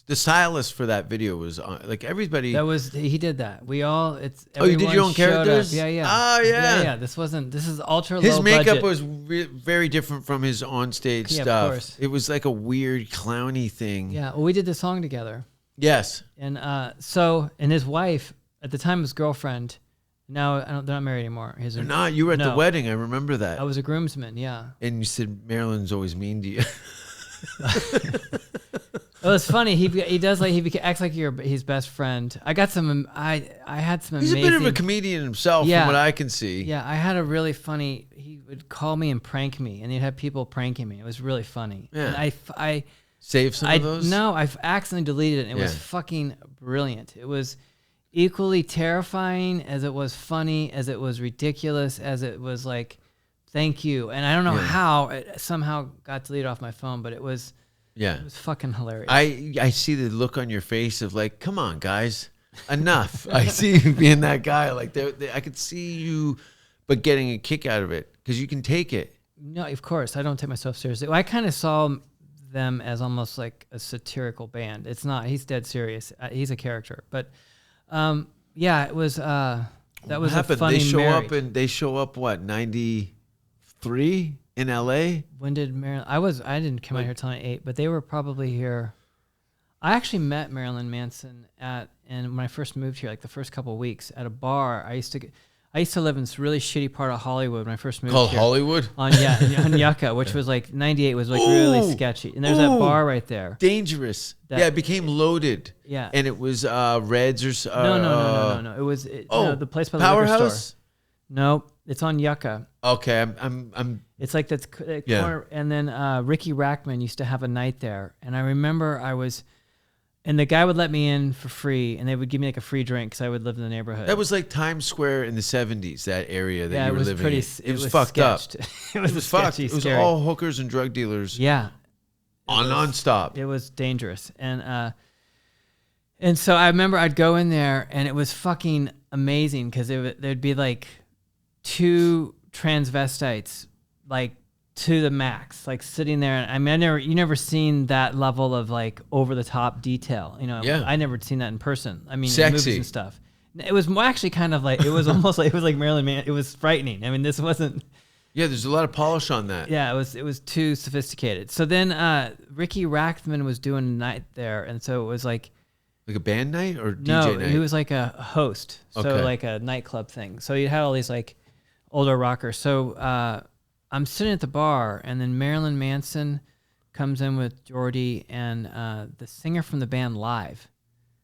The stylist for that video was like everybody. He did that. We all you did your own characters? Yeah. Oh yeah. This is ultra low. His makeup budget. was very different from his onstage stuff. Of course. It was like a weird clowny thing. Yeah. Well, we did the song together. Yes. And and his wife at the time was girlfriend. Now they're not married anymore. They're not. You were at the wedding. I remember that. I was a groomsman. Yeah. And you said Marilyn's always mean to you. Well, it's funny. He does he acts like his best friend. I got some. I had some. He's amazing, a bit of a comedian himself, from what I can see. Yeah, I had a really funny. He would call me and prank me, and he'd have people pranking me. It was really funny. Yeah. And I saved some of those. No, I've accidentally deleted it. And it was fucking brilliant. It was equally terrifying as it was funny, as it was ridiculous, as it was like, thank you. And I don't know how it somehow got deleted off my phone, but it was. Yeah, it was fucking hilarious. I see the look on your face of like, come on, guys, enough. I see you being that guy. Like, I could see you, but getting a kick out of it because you can take it. No, of course, I don't take myself seriously. I kind of saw them as almost like a satirical band. It's not. He's dead serious. He's a character. But yeah, it was. That was a funny marriage. They show up. What 93 in LA? When did Marilyn? I didn't come out here till 98, but they were probably here. I actually met Marilyn Manson and when I first moved here, like the first couple of weeks, at a bar. I used to live in this really shitty part of Hollywood when I first moved here. Called Hollywood? On Yucca, which was like 98 was like really sketchy. And there's that bar right there. Dangerous. It became loaded. Yeah. And it was Reds or No. It was the place by the liquor Powerhouse? store. No, it's on Yucca. Okay, I'm It's like that's corner. And then Ricky Rackman used to have a night there, and I remember and the guy would let me in for free, and they would give me like a free drink because I would live in the neighborhood. That was like Times Square in the 70s, that area that you were living in. It was fucked sketched. up. It was fucked. sketchy, It was scary. all hookers and drug dealers. Yeah. Non-stop. It was dangerous. And so I remember I'd go in there, and it was fucking amazing because there'd be like 2 transvestites, like to the max, like sitting there. I mean, you never seen that level of like over the top detail. I never seen that in person. I mean, in movies and stuff. It was actually kind of like, it was almost like, it was like Marilyn Manson. It was frightening. I mean, this wasn't. Yeah, there's a lot of polish on that. Yeah, it was too sophisticated. So then Ricky Rackman was doing a night there, and so it was like a band night or DJ no, night? he was like a host, so like a nightclub thing. So you had all these like older rockers. So I'm sitting at the bar, and then Marilyn Manson comes in with Jordy and the singer from the band Live.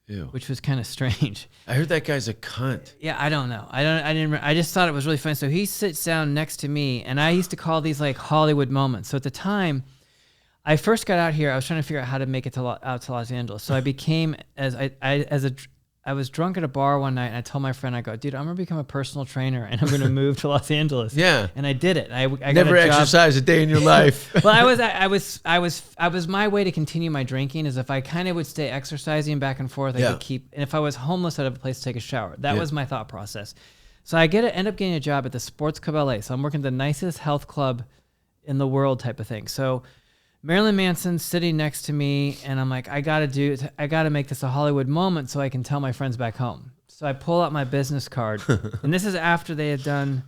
Ew. Which was kind of strange. I heard that guy's a cunt. Yeah, I don't know. I just thought it was really funny. So he sits down next to me, and I used to call these like Hollywood moments. So at the time, I first got out here, I was trying to figure out how to make it out to Los Angeles. So I became I was drunk at a bar one night, and I told my friend, I go, dude, I'm gonna become a personal trainer, and I'm gonna move to Los Angeles. Yeah, and I did it. I never got a exercised a day in your life. Well, I was my way to continue my drinking is if I kind of would stay exercising back and forth, I could keep. And if I was homeless, I'd have a place to take a shower. That was my thought process. So I end up getting a job at the Sports Club LA. So I'm working at the nicest health club in the world, type of thing. So Marilyn Manson's sitting next to me, and I'm like, I gotta make this a Hollywood moment so I can tell my friends back home. So I pull out my business card, and this is after they had done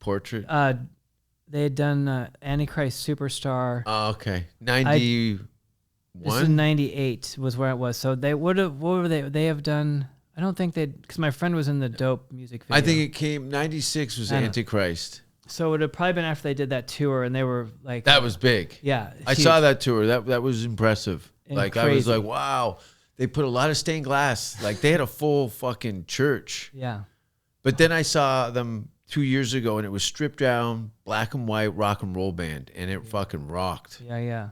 Portrait. They had done Antichrist Superstar. Oh, okay. 91? This is 98 was where it was. So they what were they have done? I don't think because my friend was in the Dope music video. I think it came 96 was Antichrist. So it would have probably been after they did that tour, and they were like that was big. Yeah, I saw that tour. That was impressive. And like crazy. I was like, wow. They put a lot of stained glass. Like they had a full fucking church. Yeah. But then I saw them 2 years ago, and it was stripped down, black and white rock and roll band, and it fucking rocked. Yeah.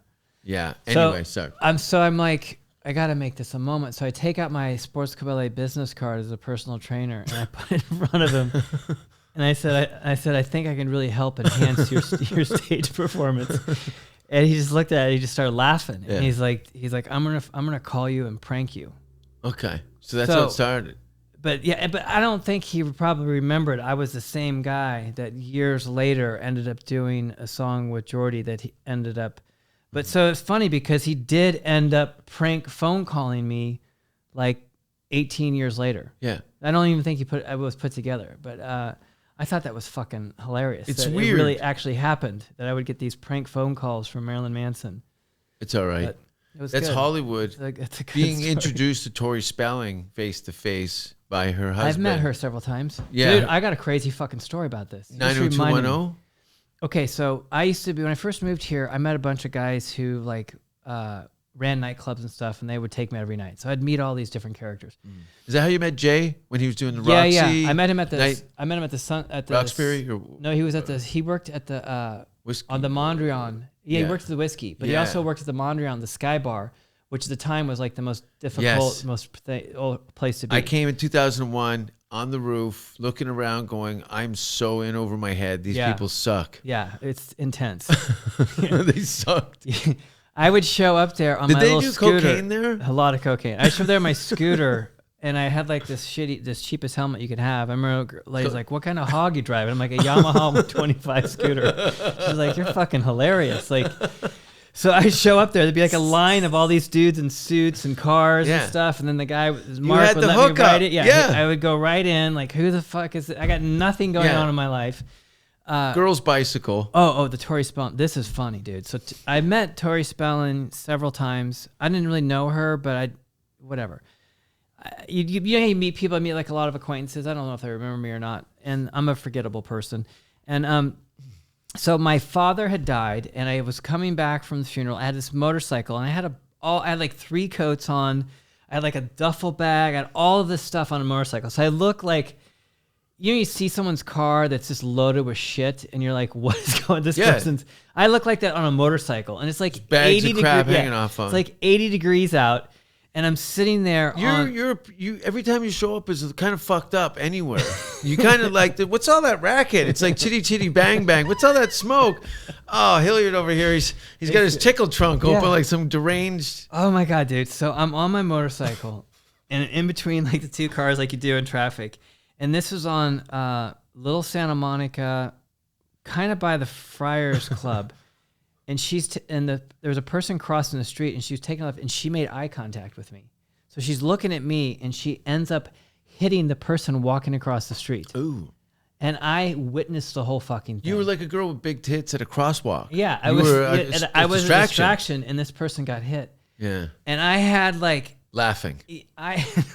Anyway, sorry. I'm like, I got to make this a moment. So I take out my Sports Club LA business card as a personal trainer, and I put it in front of him. And I said, I think I can really help enhance your stage performance. And he just looked at it. He just started laughing. Yeah. And he's like, I'm gonna call you and prank you. Okay, so that's how it started. but I don't think he probably remembered I was the same guy that years later ended up doing a song with Jordy that he ended up. But so it's funny because he did end up prank phone calling me like 18 years later. Yeah. I don't even think it was put together, but I thought that was fucking hilarious. It's that weird. It really actually happened that I would get these prank phone calls from Marilyn Manson. It's all right. That's good. Hollywood. It's a good being story. introduced to Tori Spelling face to face by her husband. I've met her several times. Yeah. Dude, I got a crazy fucking story about this. 90210. Okay, so I used to be, when I first moved here, I met a bunch of guys who like ran nightclubs and stuff, and they would take me every night. So I'd meet all these different characters. Is that how you met Jay when he was doing the Roxy? Yeah. I met him at the night? Roxbury. Or No, he was at the. He worked at the Whiskey? on the Mondrian. Yeah, he worked at the Whiskey, but he also worked at the Mondrian, the Sky Bar, which at the time was like the most difficult, old place to be. I came in 2001 on the roof, looking around, going, "I'm so in over my head. These people suck." Yeah, it's intense. They sucked. I would show up there on my little scooter. Did they do cocaine there? A lot of cocaine. I showed up there on my scooter, and I had like this cheapest helmet you could have. I remember lady's like, "What kind of hog you driving?" I'm like, "A Yamaha 25 scooter." She's like, "You're fucking hilarious." Like, so I show up there. There'd be like a line of all these dudes in suits and cars and stuff, and then the guy, Mark, would let me ride it. Yeah, I would go right in. Like, who the fuck is it? I got nothing going on in my life. Girl's bicycle. The Tori Spelling. This is funny, dude. So I met Tori Spelling several times. I didn't really know her, but whatever. You meet people. I meet like a lot of acquaintances. I don't know if they remember me or not. And I'm a forgettable person. And so my father had died, and I was coming back from the funeral. I had this motorcycle, and I had like 3 coats on. I had like a duffel bag. I had all of this stuff on a motorcycle. So I look like. You see someone's car that's just loaded with shit, and you're like, "What is going?" This person's. I look like that on a motorcycle, and it's like bags 80 of crap degrees. hanging off on. It's like 80 degrees out, and I'm sitting there. You every time you show up is kind of fucked up anywhere. You kind of like, what's all that racket? It's like chitty chitty bang bang. What's all that smoke? Oh, Hilliard over here. He's got his tickle trunk open like some deranged. Oh my god, dude! So I'm on my motorcycle, and in between like the 2 cars, like you do in traffic. And this was on Little Santa Monica, kind of by the Friars Club. And there was a person crossing the street, and she was taking off, and she made eye contact with me. So she's looking at me, and she ends up hitting the person walking across the street. Ooh. And I witnessed the whole fucking thing. You were like a girl with big tits at a crosswalk. Yeah, I was a distraction, and this person got hit. Yeah. And I had like... Laughing. It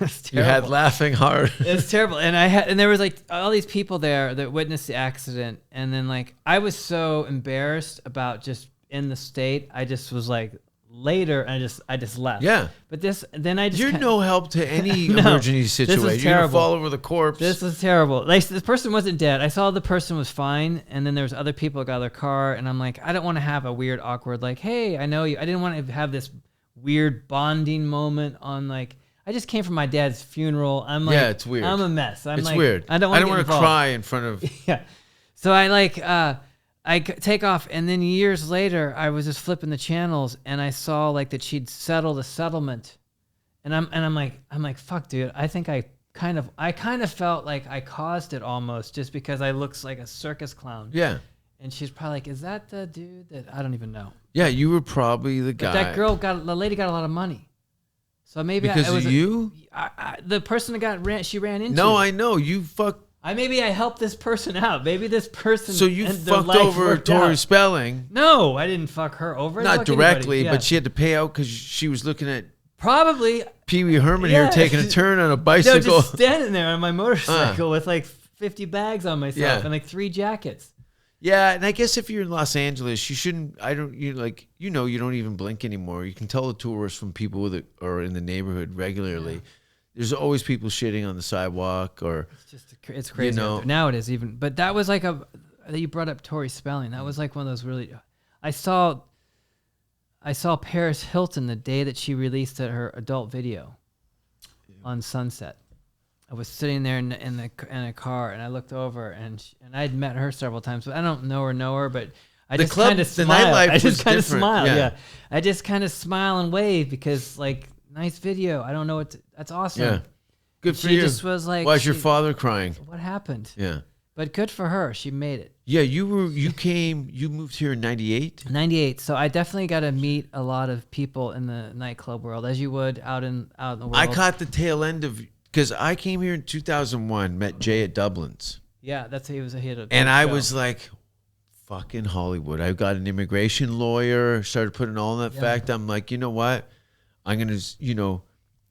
was terrible. You had laughing hard. It's terrible. And there was like all these people there that witnessed the accident. And then like, I was so embarrassed about just in the state. I just was like later, and I just left. Yeah. But then I just. You're no help to any emergency situation. This was You're terrible. going to fall over the corpse. This was terrible. Like, this person wasn't dead. I saw the person was fine. And then there was other people that got out of their car. And I'm like, I don't want to have a weird, awkward, like, hey, I know you. I didn't want to have this weird bonding moment on like. I just came from my dad's funeral. I'm like, yeah, it's weird. I'm a mess. It's weird. I don't want to cry in front of. Yeah. So I like, I take off, and then years later, I was just flipping the channels, and I saw like that she'd settled a settlement, and I'm like, fuck, dude. I think I kind of felt like I caused it almost, just because I looked like a circus clown. Yeah. And she's probably like, is that the dude that I don't even know? Yeah, you were probably the guy. But the lady got a lot of money. So maybe because it was of you? The person that she ran into. No, I know. You fucked. Maybe I helped this person out. Maybe this person. So you fucked over Tori Spelling. No, I didn't fuck her over. Not directly, but she had to pay out because she was looking at. Probably. Pee Wee Herman here taking a turn on a bicycle. No, just standing there on my motorcycle with like 50 bags on myself and like 3 jackets. Yeah, and I guess if you're in Los Angeles, you shouldn't. You don't even blink anymore. You can tell the tourists from people that are in the neighborhood regularly. Yeah. There's always people shitting on the sidewalk, or it's crazy. Now it is even. But that was like you brought up Tori Spelling. That was like one of those really. I saw Paris Hilton the day that she released her adult video on Sunset. I was sitting there in a car, and I looked over, and I'd met her several times, but I don't know her, but I just kind of smile. I just kind of smile. Yeah. I just kind of smile and wave because like, nice video. I don't know that's awesome. Yeah. Good for she you. just was like, why is your father crying? What happened? Yeah. But good for her. She made it. Yeah, you moved here in 98? 98. So I definitely got to meet a lot of people in the nightclub world, as you would out in the world. I caught the tail end of, because I came here in 2001, met Jay at Dublin's. Yeah, he was a hit. And I was like, fucking Hollywood. I got an immigration lawyer, started putting all in that fact. I'm like, you know what? I'm going to,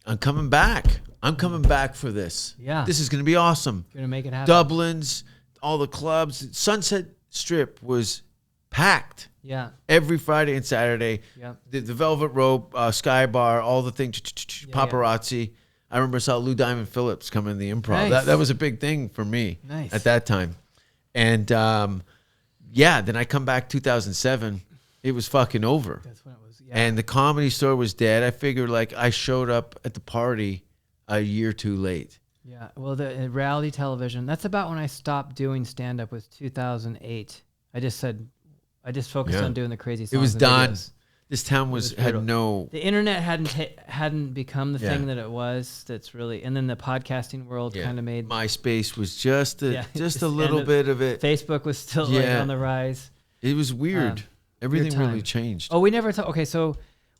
I'm coming back. I'm coming back for this. Yeah. This is going to be awesome. You're going to make it happen. Dublin's, all the clubs. Sunset Strip was packed. Yeah. Every Friday and Saturday. Yeah. The Velvet Rope, Sky Bar, all the things, paparazzi. I remember I saw Lou Diamond Phillips come in the Improv. Nice. That was a big thing for me at that time. And then I come back 2007. It was fucking over. That's when it was. Yeah. And the Comedy Store was dead. I figured like I showed up at the party a year too late. Yeah. Well, the reality television, that's about when I stopped doing stand-up, was 2008. I just focused on doing the crazy songs. It was and done. videos. This town had no. The internet hadn't become the thing that it was. That's really, and then the podcasting world kind of made. MySpace was just a little bit of it. Facebook was still on the rise. It was weird. Everything really changed. Oh, we never talked. Okay, so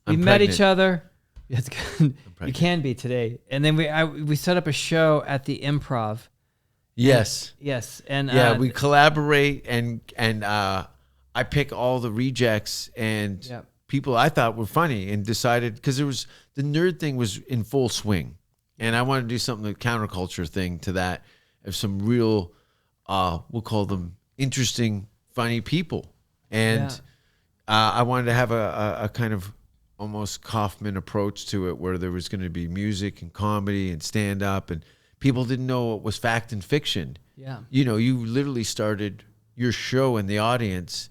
we met each other. It's good. You can be today. And then we set up a show at the Improv. Yes. Yes. And we collaborate and I pick all the rejects and people I thought were funny and decided, because the nerd thing was in full swing. And I wanted to do something, a counterculture thing to that, of some real, we'll call them interesting, funny people. And I wanted to have a kind of almost Kaufman approach to it, where there was going to be music and comedy and stand-up, and people didn't know what was fact and fiction. Yeah. You literally started your show in the audience.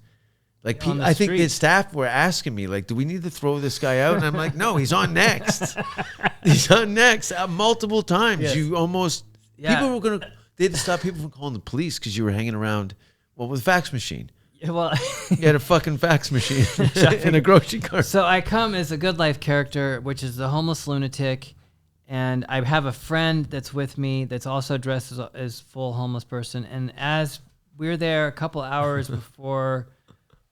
Like, I think the staff were asking me, like, do we need to throw this guy out? And I'm like, no, he's on next. He's on next multiple times. Yes. You almost, people were they had to stop people from calling the police because you were hanging around, with a fax machine. Well, you had a fucking fax machine in a grocery cart. So I come as a Good Life character, which is the homeless lunatic, and I have a friend that's with me that's also dressed as full homeless person. And as we're there a couple hours before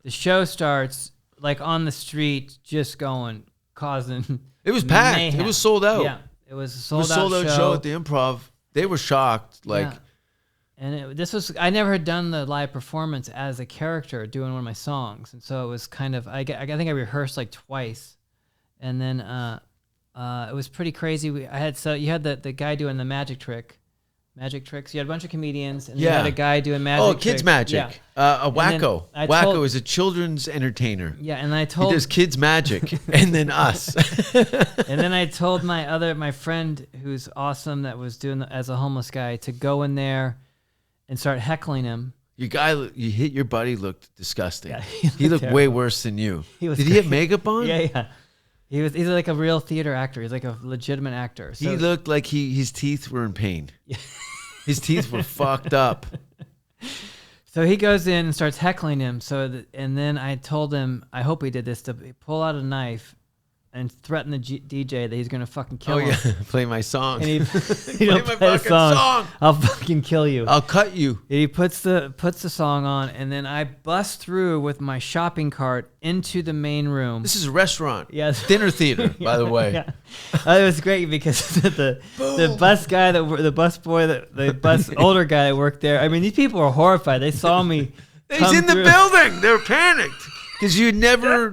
the show starts, like on the street, just causing. It was packed. Mayhem. It was sold out. Yeah, it was a sold out show at the Improv. They were shocked. Like. Yeah. And I never had done the live performance as a character doing one of my songs. And so it was kind of, I think I rehearsed like twice. And then it was pretty crazy. You had the guy doing the magic tricks. You had a bunch of comedians, and you had a guy doing magic tricks. Kids magic. A Wacko. Wacko is a children's entertainer. Yeah, and he does kids magic, and then us. And then I told my friend who's awesome that was doing as a homeless guy to go in there and start heckling him. Your buddy looked disgusting. Yeah, he looked terrible. way worse than you. Did he have makeup on? Yeah. He's like a real theater actor. He's like a legitimate actor. So he looked like his teeth were in pain. His teeth were fucked up. So he goes in and starts heckling him. And then I told him, I hope he did this, to pull out a knife and threaten the DJ that he's gonna fucking kill him. Play my song. And he play my fucking song. I'll fucking kill you. I'll cut you. And he puts the song on, and then I bust through with my shopping cart into the main room. This is a restaurant. Yes. Dinner theater, by the way. Yeah. It was great because the bus guy, the bus boy, the bus older guy that worked there. I mean, these people were horrified. They saw me. He's in the building. They were panicked because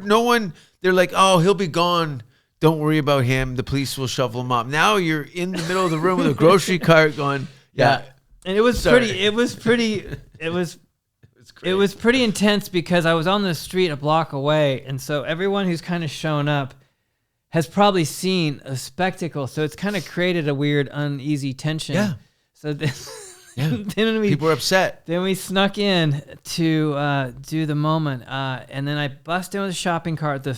no one. They're like, oh, he'll be gone. Don't worry about him. The police will shovel him up. Now you're in the middle of the room with a grocery cart going, yeah. And it was pretty intense because I was on the street a block away. And so everyone who's kind of shown up has probably seen a spectacle. So it's kind of created a weird, uneasy tension. Yeah. So then people were upset. Then we snuck in to do the moment, and then I bust in with a shopping cart. The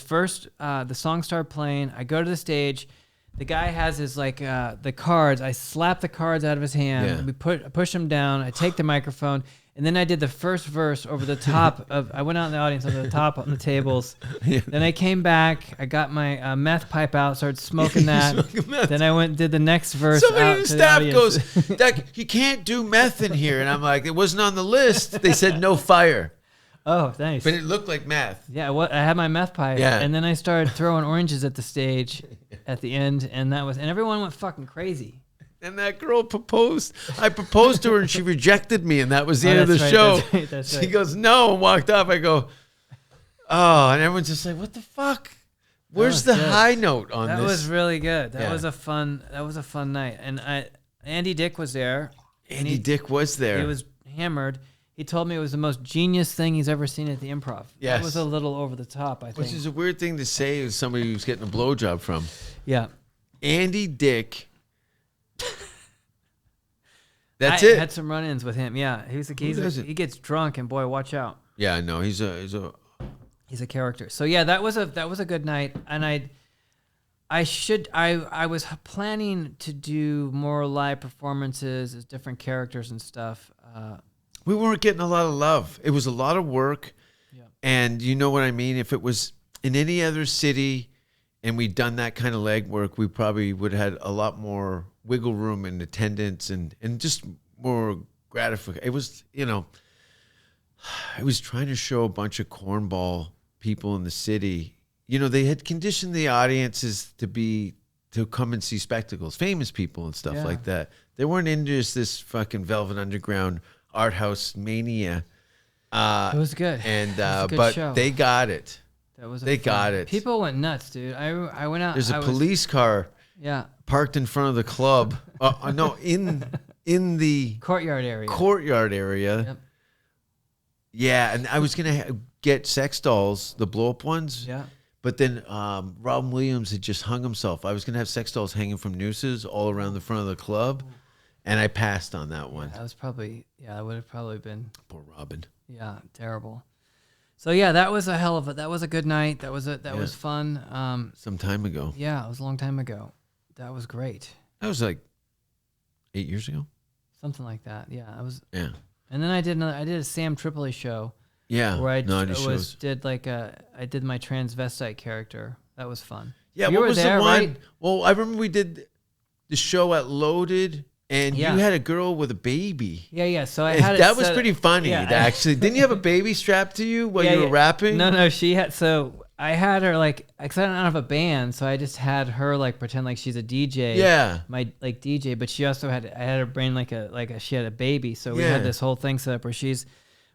song started playing. I go to the stage. The guy has his like the cards. I slap the cards out of his hand. Yeah. We push him down. I take the microphone, and then I did the first verse over the top of. I went out in the audience over the top on the tables. Yeah. Then I came back. I got my meth pipe out. Started smoking that. Then I went and did the next verse. Somebody out in the to staff the goes, audience. Doug, you can't do meth in here. And I'm like, it wasn't on the list. They said no fire. Oh, nice. But it looked like meth. Yeah, I had my meth pipe, Yeah. and then I started throwing oranges at the stage at the end, and everyone went fucking crazy. And that girl proposed. I proposed to her, and she rejected me, and that was the end of the show. That's She right. goes, no, and walked off. I go, oh, and everyone's just like, what the fuck? Where's the good. high note on That this? was really good. That Yeah. was a fun night, and Andy Dick was there. and Andy Dick was there. He was hammered. He told me it was the most genius thing he's ever seen at the Improv. Yes. That was a little over the top, I think. Which is a weird thing to say as somebody who's getting a blowjob from. Yeah. Andy Dick. That's I it. had some run-ins with him. Yeah, he gets drunk, and boy, watch out. Yeah, no, he's a He's a character. So yeah, that was a good night, and I was planning to do more live performances as different characters and stuff. we weren't getting a lot of love. It was a lot of work. Yeah. And you know what I mean? If it was in any other city and we'd done that kind of legwork, we probably would have had a lot more wiggle room in attendance and just more gratification. It was, I was trying to show a bunch of cornball people in the city. They had conditioned the audiences to come and see spectacles, famous people and stuff like that. They weren't into just this fucking Velvet Underground art house mania. It was good. And It was a good but show. they got it. They got it. People went nuts, dude. I went out. There's a police car parked in front of the club. No, in the courtyard area. Yep. Yeah, and I was gonna get sex dolls, the blow up ones. Yeah. But then Robin Williams had just hung himself. I was gonna have sex dolls hanging from nooses all around the front of the club, and I passed on that one. That was probably that would have probably been Poor Robin. Yeah, terrible. So yeah, that was a good night. That was fun. Some time ago. Yeah, it was a long time ago. That was great. That was like 8 years ago. Something like that. Yeah, I was. Yeah. And then I did a Sam Tripoli show. Yeah. Where I shows. did my transvestite character. That was fun. Yeah, you what were was there, the one? right? Well, I remember we did the show at Loaded, and you had a girl with a baby. Yeah. So I had that was pretty funny. Yeah. Actually, didn't you have a baby strapped to you while you were rapping? No. She had. So I had her because I don't have a band, so I just had her pretend like she's a DJ. Yeah. My DJ, but she also I had her brain she had a baby, so we had this whole thing set up where she's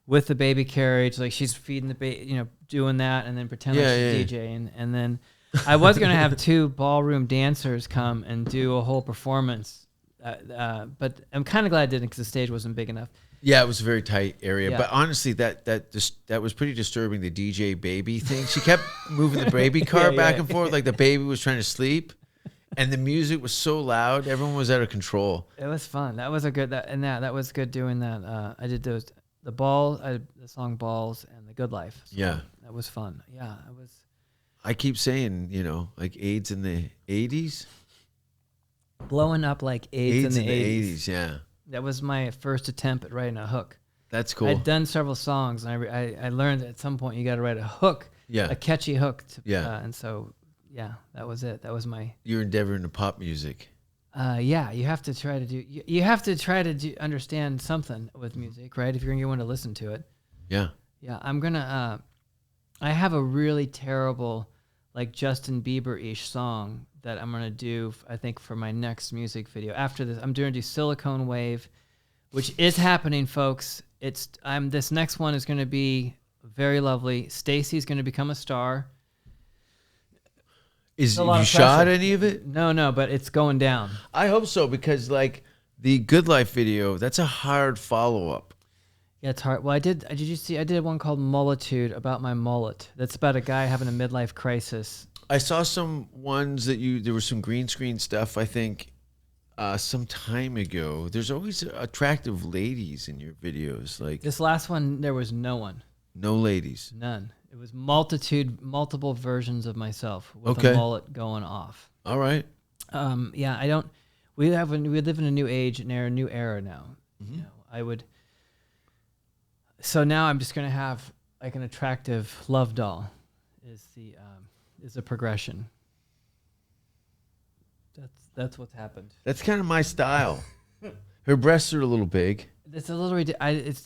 with the baby carriage, she's feeding the baby, doing that, and then pretend like she's DJing, and then I was gonna have 2 ballroom dancers come and do a whole performance, but I'm kind of glad I didn't because the stage wasn't big enough. Yeah, it was a very tight area. Yeah. But honestly, that was pretty disturbing, the DJ baby thing. She kept moving the baby car back and forth like the baby was trying to sleep. And the music was so loud, everyone was out of control. It was fun. That was that was good doing that. I did the song Balls and the Good Life. So Yeah. That was fun. Yeah, it was. I keep saying, AIDS in the 80s. Blowing up like AIDS in the 80s. Yeah. That was my first attempt at writing a hook. That's cool. I'd done several songs, and I learned at some point you got to write a hook, a catchy hook. And so, that was it. That was my. You're endeavoring to pop music. You have to try to understand something with music, right? If you're gonna want to listen to it. Yeah. Yeah, I'm gonna. I have a really terrible, Justin Bieber-ish song that I'm gonna do. I think for my next music video. After this, I'm gonna do Silicone Wave, which is happening, folks. This next one is gonna be very lovely. Stacy's gonna become a star. Have you shot any of it? No, but it's going down. I hope so, because the Good Life video, that's a hard follow-up. Yeah, it's hard. Well, did you see? I did one called Mullitude about my mullet. That's about a guy having a midlife crisis. I saw some ones there was some green screen stuff, I think, some time ago. There's always attractive ladies in your videos. This last one, there was no one. No ladies. None. It was multiple versions of myself with a mullet going off. All right. Yeah, I don't. We live in a new age and a new era now. Mm-hmm. You know, I would. So now I'm just gonna have like an attractive love doll, is the progression. That's what's happened. That's kind of my style. Her breasts are a little big. It's a little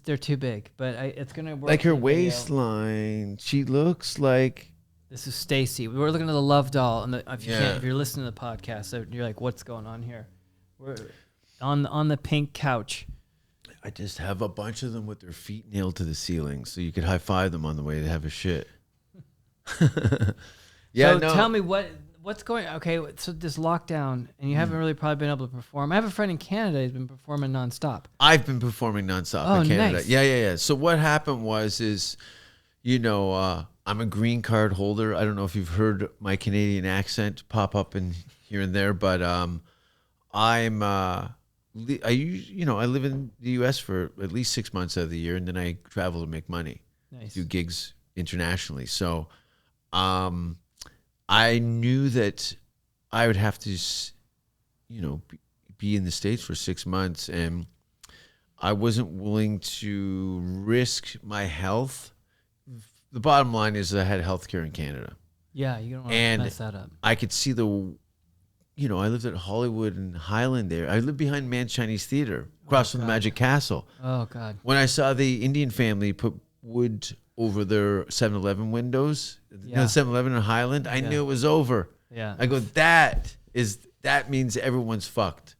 they're too big, but it's gonna work. Like her waistline, she looks like. This is Stacy. We're looking at the love doll, and if you're listening to the podcast, so you're like, "What's going on here?" We're on the pink couch. I just have a bunch of them with their feet nailed to the ceiling, so you could high five them on the way to have a shit. Yeah. So tell me what's going. Okay, so this lockdown, and you haven't really probably been able to perform. I have a friend in Canada who's been performing nonstop. I've been performing nonstop in Canada. Nice. Yeah. So what happened was, I'm a green card holder. I don't know if you've heard my Canadian accent pop up in here and there, but I live in the U.S. for at least 6 months out of the year, and then I travel to make money, do gigs internationally. So, I knew that I would have to, be in the States for 6 months, and I wasn't willing to risk my health. The bottom line is that I had healthcare in Canada. Yeah, you don't want to mess that up. I could see I lived at Hollywood and Highland there. I lived behind Man's Chinese Theater, across from the Magic Castle. Oh, God. When I saw the Indian family put wood over their 7-Eleven windows, 7-Eleven in Highland, I knew it was over. Yeah. I go, that means everyone's fucked.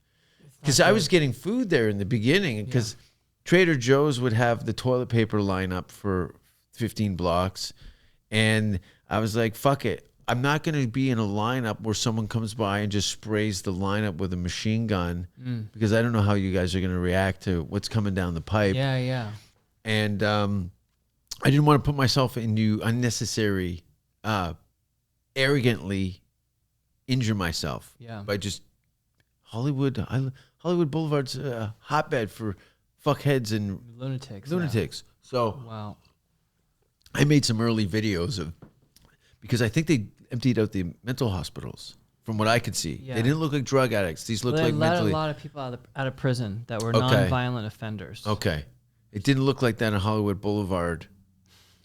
Because I was getting food there in the beginning, because Trader Joe's would have the toilet paper line up for 15 blocks. And I was like, fuck it. I'm not going to be in a lineup where someone comes by and just sprays the lineup with a machine gun, because I don't know how you guys are going to react to what's coming down the pipe. Yeah. And I didn't want to put myself into unnecessary, arrogantly injure myself by just Hollywood Boulevard's a hotbed for fuckheads and lunatics. So wow. I made some early videos because I think they emptied out the mental hospitals from what I could see. Yeah. They didn't look like drug addicts. These looked like mentally. A lot of people out of prison that were non-violent offenders. Okay. It didn't look like that on Hollywood Boulevard,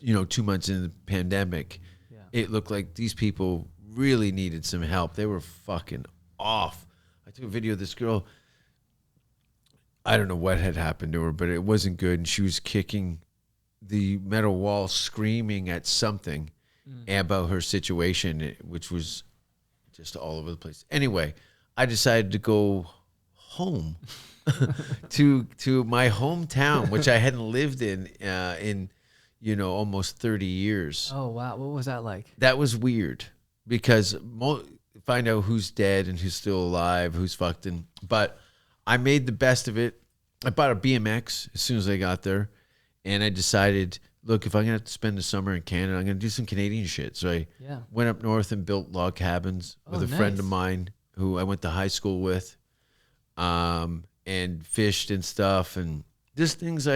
2 months into the pandemic. Yeah. It looked like these people really needed some help. They were fucking off. I took a video of this girl. I don't know what had happened to her, but it wasn't good. And she was kicking the metal wall, screaming at something about her situation, which was just all over the place. Anyway, I decided to go home to my hometown, which I hadn't lived in almost 30 years. Oh, wow. What was that like? That was weird because find out who's dead and who's still alive, who's fucked. But I made the best of it. I bought a BMX as soon as I got there, and I decided, look, if I'm going to have to spend the summer in Canada, I'm going to do some Canadian shit. So I went up north and built log cabins with a friend of mine who I went to high school with, and fished and stuff. And just things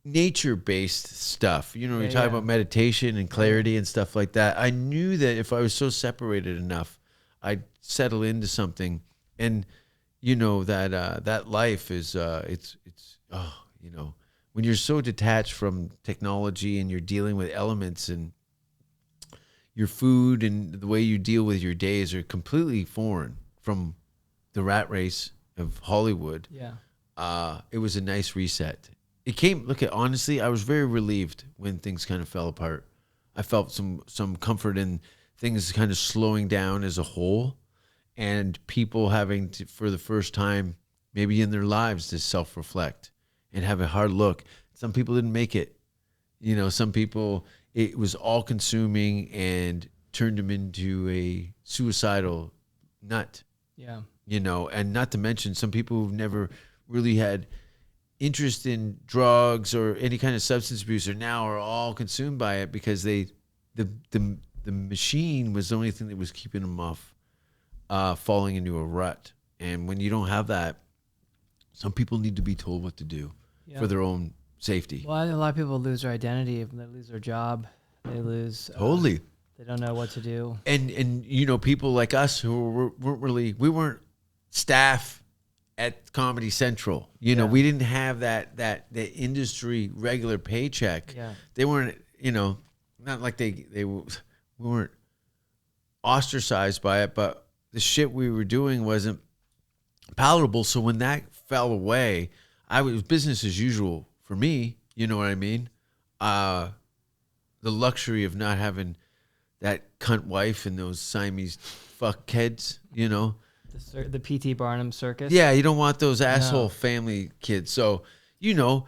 nature-based stuff. You talk about meditation and clarity and stuff like that. I knew that if I was so separated enough, I'd settle into something. And, that life is, when you're so detached from technology and you're dealing with elements, and your food and the way you deal with your days are completely foreign from the rat race of Hollywood. Yeah. It was a nice reset. Honestly, I was very relieved when things kind of fell apart. I felt some comfort in things kind of slowing down as a whole, and people having to, for the first time, maybe in their lives, to self-reflect and have a hard look. Some people didn't make it. Some people, it was all-consuming and turned them into a suicidal nut. Yeah. And not to mention some people who've never really had interest in drugs or any kind of substance abuse are all consumed by it because the machine was the only thing that was keeping them off falling into a rut. And when you don't have that, some people need to be told what to do for their own safety. Well, a lot of people lose their identity. They lose their job. They lose... Totally. They don't know what to do. And you know, people like us who we weren't staff at Comedy Central. You know, we didn't have the industry regular paycheck. Yeah. They weren't, you know, not like we weren't ostracized by it, but the shit we were doing wasn't palatable. So when that fell away, it was business as usual for me. You know what I mean? The luxury of not having that cunt wife and those Siamese fuck kids, you know? The P.T. Barnum circus? Yeah, you don't want those asshole family kids. So, you know,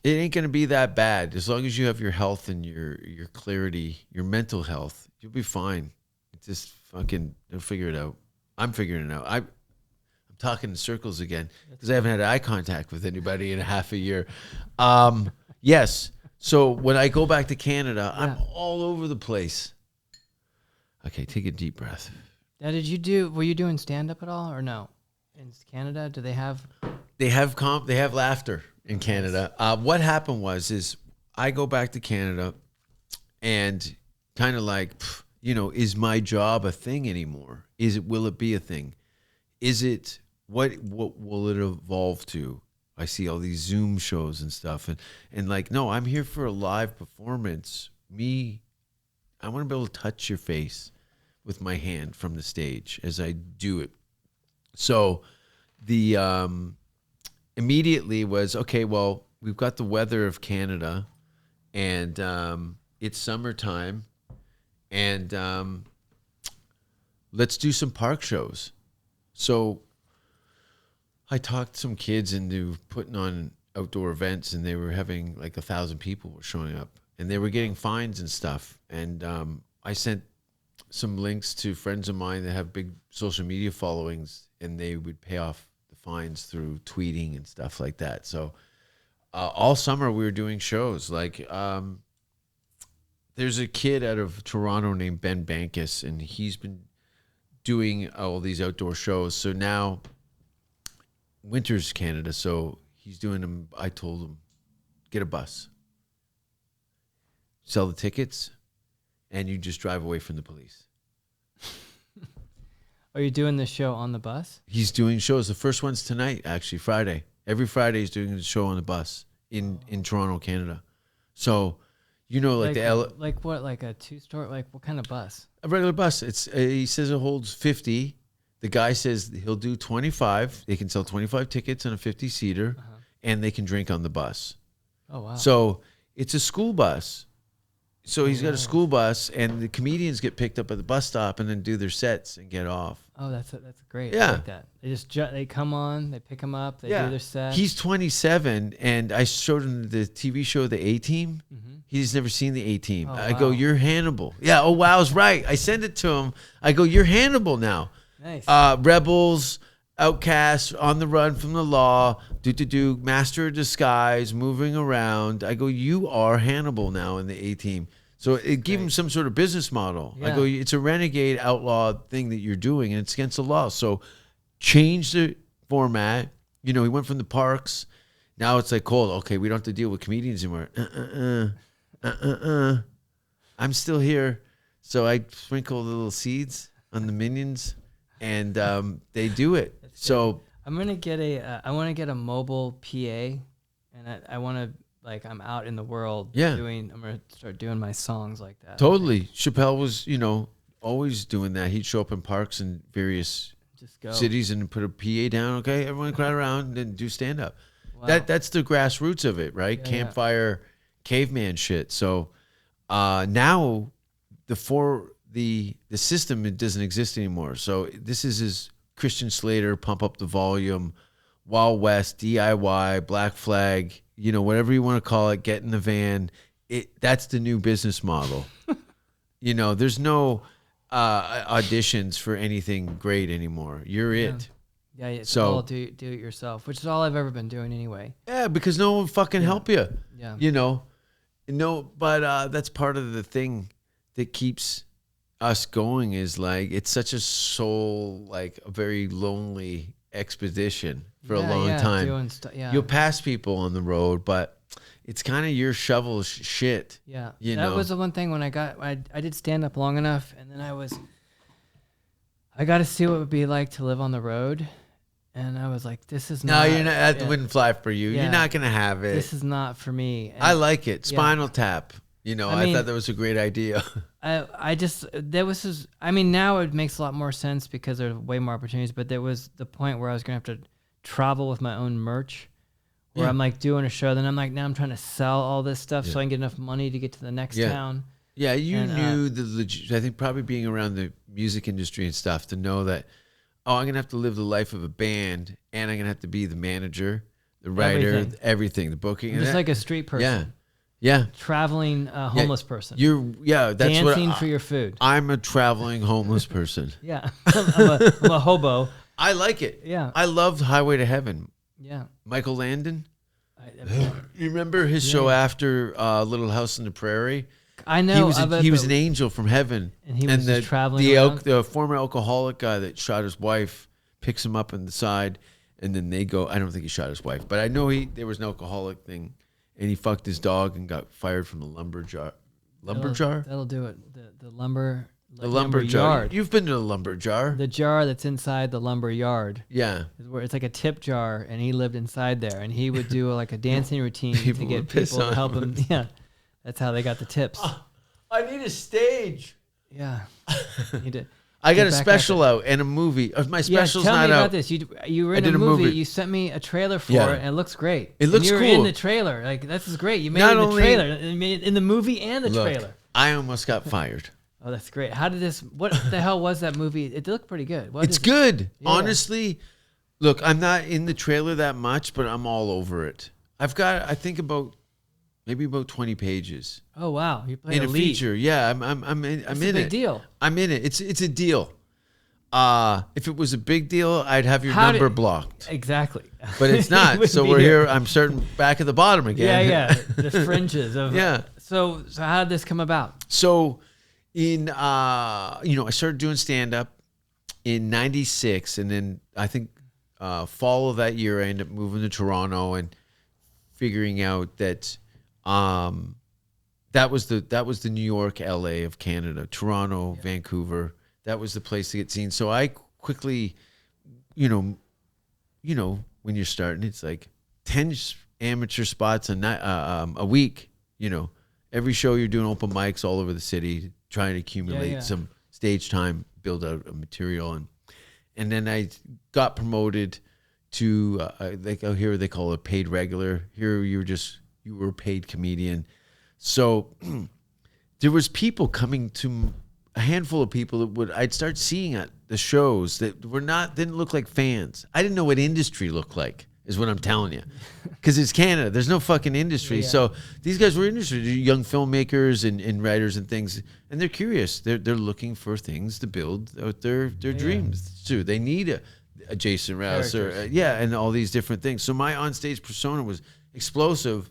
it ain't going to be that bad. As long as you have your health and your clarity, your mental health, you'll be fine. Just fucking figure it out. I'm figuring it out. I'm talking in circles again because I haven't had eye contact with anybody in half a year. Yes. So when I go back to Canada, I'm all over the place. Okay, take a deep breath. Now, were you doing stand-up at all or no? In Canada, do they have? They have laughter in Canada. What happened is I go back to Canada and kind of like, you know, is my job a thing anymore? Will it be a thing? Is it, what will it evolve to? I see all these Zoom shows and stuff. And like, no, I'm here for a live performance. I want to be able to touch your face with my hand from the stage as I do it. So the immediately was, okay, well, we've got the weather of Canada and it's summertime and let's do some park shows. So I talked some kids into putting on outdoor events, and they were having like 1,000 people were showing up, and they were getting fines and stuff. And I sent some links to friends of mine that have big social media followings, and they would pay off the fines through tweeting and stuff like that. So all summer we were doing shows. Like there's a kid out of Toronto named Ben Bankus, and he's been doing all these outdoor shows. So now winter's Canada, so he's doing them. I told him, get a bus, sell the tickets, and you just drive away from the police. Are you doing this show on the bus? He's doing shows. The first one's tonight, actually, Friday. Every Friday he's doing a show on the bus in Toronto, Canada. So, you know, like like a two-story, like what kind of bus? A regular bus. He says it holds 50. The guy says he'll do 25. They can sell 25 tickets on a 50-seater, and they can drink on the bus. Oh, wow. So it's a school bus. So he's got a school bus, and the comedians get picked up at the bus stop and then do their sets and get off. Oh, that's great. Yeah. I like that. They come on, they pick them up, they do their set. He's 27, and I showed him the TV show, The A-Team. He's never seen The A-Team. Oh, I go, you're Hannibal. Yeah, oh, wow, I was right. I send it to him. I go, you're Hannibal now. Nice. Rebels, outcasts, on the run from the law, master of disguise, moving around. I go, you are Hannibal now in the A-Team. So it gave him some sort of business model. Yeah. I go, it's a renegade outlaw thing that you're doing, and it's against the law. So change the format. You know, he went from the parks. Now it's like, cold. Okay, we don't have to deal with comedians anymore. I'm still here. So I sprinkle the little seeds on the minions, and they do it. So I'm gonna get I want to get a mobile PA, and I want to, like, I'm out in the world I'm gonna start doing my songs like that. Totally. Chappelle was, you know, always doing that. He'd show up in parks in various cities and put a PA down. Okay, everyone crowd around and do stand up. Wow. That's the grassroots of it, right? Yeah, campfire, caveman shit. So now the system, it doesn't exist anymore. So this is his Christian Slater, Pump Up the Volume, Wild West, DIY, Black Flag, you know, whatever you want to call it, get in the van. That's the new business model. You know, there's no auditions for anything great anymore. You're it. Yeah, it's all do it yourself, which is all I've ever been doing anyway. Yeah, because no one fucking help you. Yeah. You know, but that's part of the thing that keeps us going, is like, it's such a soul, like a very lonely expedition for a long time. You'll pass people on the road, but it's kind of your shovel shit. Yeah. You that know? was the one thing when I did stand up long enough, and then I got to see what it would be like to live on the road. And I was like, this is not. No, you're not. That wouldn't fly for you. Yeah. You're not going to have it. This is not for me. And I like it. Spinal Tap. You know, I thought that was a great idea. Now it makes a lot more sense because there's way more opportunities, but there was the point where I was going to have to travel with my own merch, where I'm like doing a show. Then I'm like, now I'm trying to sell all this stuff so I can get enough money to get to the next town. Yeah, you knew I think probably being around the music industry and stuff to know that, I'm going to have to live the life of a band, and I'm going to have to be the manager, the writer, everything the booking. Just like a street person. Yeah. Traveling homeless person. That's dancing for your food. I'm a traveling homeless person. Yeah. I'm a hobo. I like it. Yeah. I loved Highway to Heaven. Yeah. Michael Landon. You remember his show after Little House on the Prairie? I know. He was an angel from heaven. And he was just traveling around? The former alcoholic guy that shot his wife picks him up on the side, and then they go, I don't think he shot his wife, but I know there was an alcoholic thing, and he fucked his dog and got fired from the lumber jar. That'll do it. The lumber. The lumber yard. You've been to the lumber jar. The jar that's inside the lumber yard. Yeah. Where it's like a tip jar, and he lived inside there, and he would do like a dancing routine to get people to help him. Yeah. That's how they got the tips. I need a stage. Yeah. I got a special out and a movie. My special's not out. Tell me about this. You were in a movie. You sent me a trailer for it, and it looks great. It looks cool. You were in the trailer. Like, this is great. You made it in the trailer. You made it in the movie and the trailer. I almost got fired. Oh, that's great. What the hell was that movie? It looked pretty good. It's good. Yeah. Honestly, look, I'm not in the trailer that much, but I'm all over it. I've got, I think maybe about 20 pages. Oh wow, you played in a feature. Yeah, I'm in it. It's a big deal. I'm in it. It's a deal. If it was a big deal, I'd have your number blocked. Exactly. But it's not. So we're here. I'm starting back at the bottom again. Yeah. The fringes of So how did this come about? So I started doing stand up in '96, and then I think fall of that year I ended up moving to Toronto and figuring out that that was the New York, LA of Canada, Toronto, Vancouver. That was the place to get seen. So I quickly, when you're starting, it's like 10 amateur spots a week. Every show you're doing open mics all over the city, trying to accumulate some stage time, build out a material, and then I got promoted to here they call it a paid regular. Here you were a paid comedian. So there was people coming to a handful of people that I'd start seeing at the shows that didn't look like fans. I didn't know what industry looked like, is what I'm telling you. Because it's Canada. There's no fucking industry. Yeah. So these guys were interested, young filmmakers and writers and things, and they're curious. They're looking for things to build out their dreams too. They need a Jason Rouse and all these different things. So my onstage persona was explosive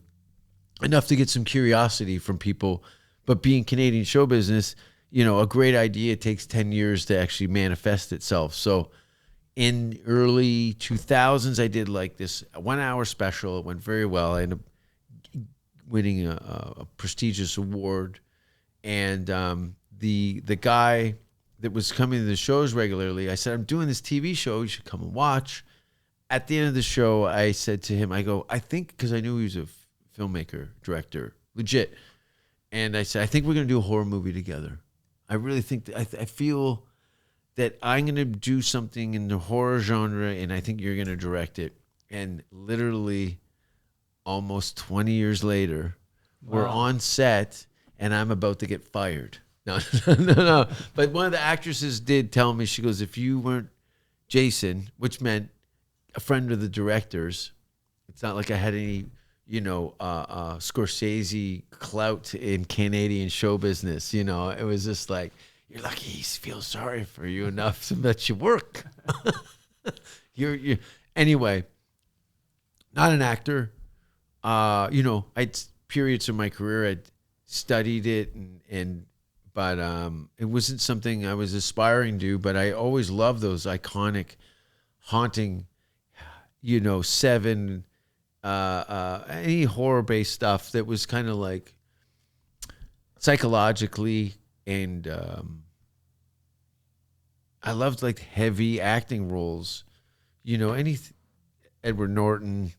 enough to get some curiosity from people. But being Canadian show business, a great idea takes 10 years to actually manifest itself. So in early 2000s, I did like this 1 hour special. It went very well. I ended up winning a prestigious award. And the guy that was coming to the shows regularly, I said, I'm doing this TV show. You should come and watch. At the end of the show, I said to him, I think, because I knew he was a filmmaker, director, legit. And I said, I think we're going to do a horror movie together. I really think that I feel that I'm going to do something in the horror genre, and I think you're going to direct it. And literally almost 20 years later, we're on set, and I'm about to get fired. No. But one of the actresses did tell me, she goes, if you weren't Jason, which meant a friend of the director's, it's not like I had any, Scorsese clout in Canadian show business. It was just like, you're lucky he feels sorry for you enough to let you work. you're anyway, not an actor. I'd periods of my career I'd studied it but it wasn't something I was aspiring to, but I always loved those iconic, haunting, Seven, any horror-based stuff that was kind of like psychologically, and I loved like heavy acting roles. Edward Norton.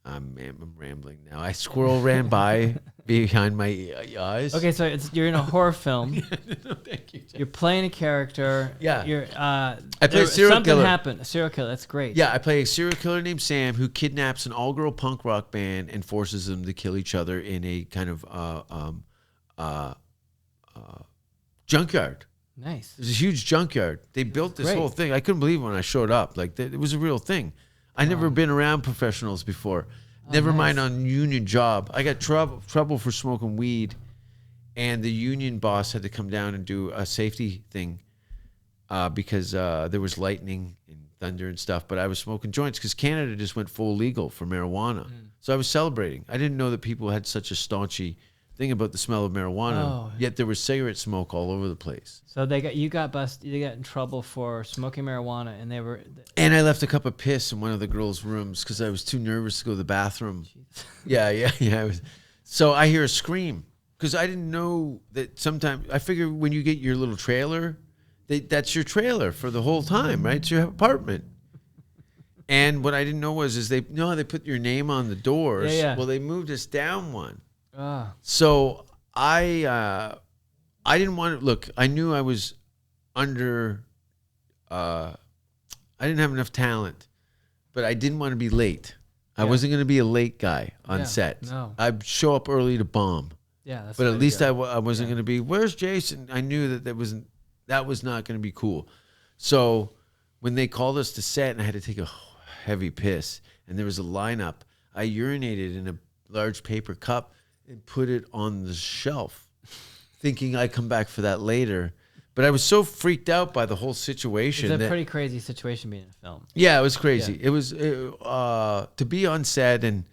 I'm rambling now. A squirrel ran by behind my eyes. Okay, so you're in a horror film. No, thank you. Jeff. You're playing a character. Yeah. You're. I play a serial something killer. happened. A serial killer. That's great. Yeah, I play a serial killer named Sam who kidnaps an all-girl punk rock band and forces them to kill each other in a kind of junkyard. Nice. There's a huge junkyard. They built this whole thing. I couldn't believe it when I showed up. Like, it was a real thing. I never been around professionals before. Never mind on union job. I got trouble for smoking weed, and the union boss had to come down and do a safety thing because there was lightning and thunder and stuff. But I was smoking joints because Canada just went full legal for marijuana. So I was celebrating. I didn't know that people had such a staunchy thing about the smell of marijuana. Yet there was cigarette smoke all over the place. So you got busted. You got in trouble for smoking marijuana, and they were. And I left a cup of piss in one of the girls' rooms because I was too nervous to go to the bathroom. Yeah. So I hear a scream because I didn't know that. Sometimes I figure when you get your little trailer, that's your trailer for the whole time, right? It's your apartment. And what I didn't know was they put your name on the doors. Yeah. Well, they moved us down one. So I didn't want to look. I knew I was under. I didn't have enough talent, but I didn't want to be late. I wasn't going to be a late guy on set. No. I'd show up early to bomb. Yeah, that's but at least I wasn't going to be. Where's Jason? I knew that that was not going to be cool. So when they called us to set and I had to take a heavy piss and there was a lineup, I urinated in a large paper cup and put it on the shelf, thinking I'd come back for that later. But I was so freaked out by the whole situation. It's a pretty crazy situation being in a film. Yeah, it was crazy. Yeah. It was to be on set and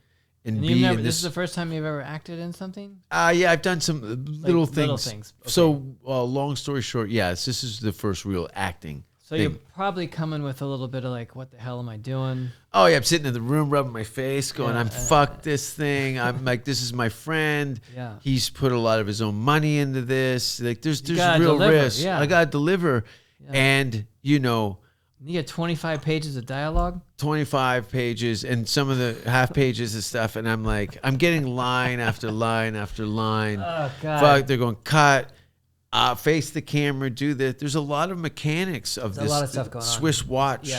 be in this is the first time you've ever acted in something? Yeah, I've done some little things. Okay. So long story short, yes, this is the first real acting. So you're probably coming with a little bit of like, what the hell am I doing? Oh yeah, I'm sitting in the room rubbing my face, going, "I'm fuck this thing." I'm like, "This is my friend. Yeah, he's put a lot of his own money into this. Like, there's real risk. Yeah. I gotta deliver." Yeah. And you get 25 pages of dialogue. 25 pages, and some of the half pages of stuff, and I'm like, I'm getting line after line after line. Oh God! Fuck, they're going cut. Face the camera, do this. There's a lot of mechanics of this. A lot of stuff going Swiss on. watch,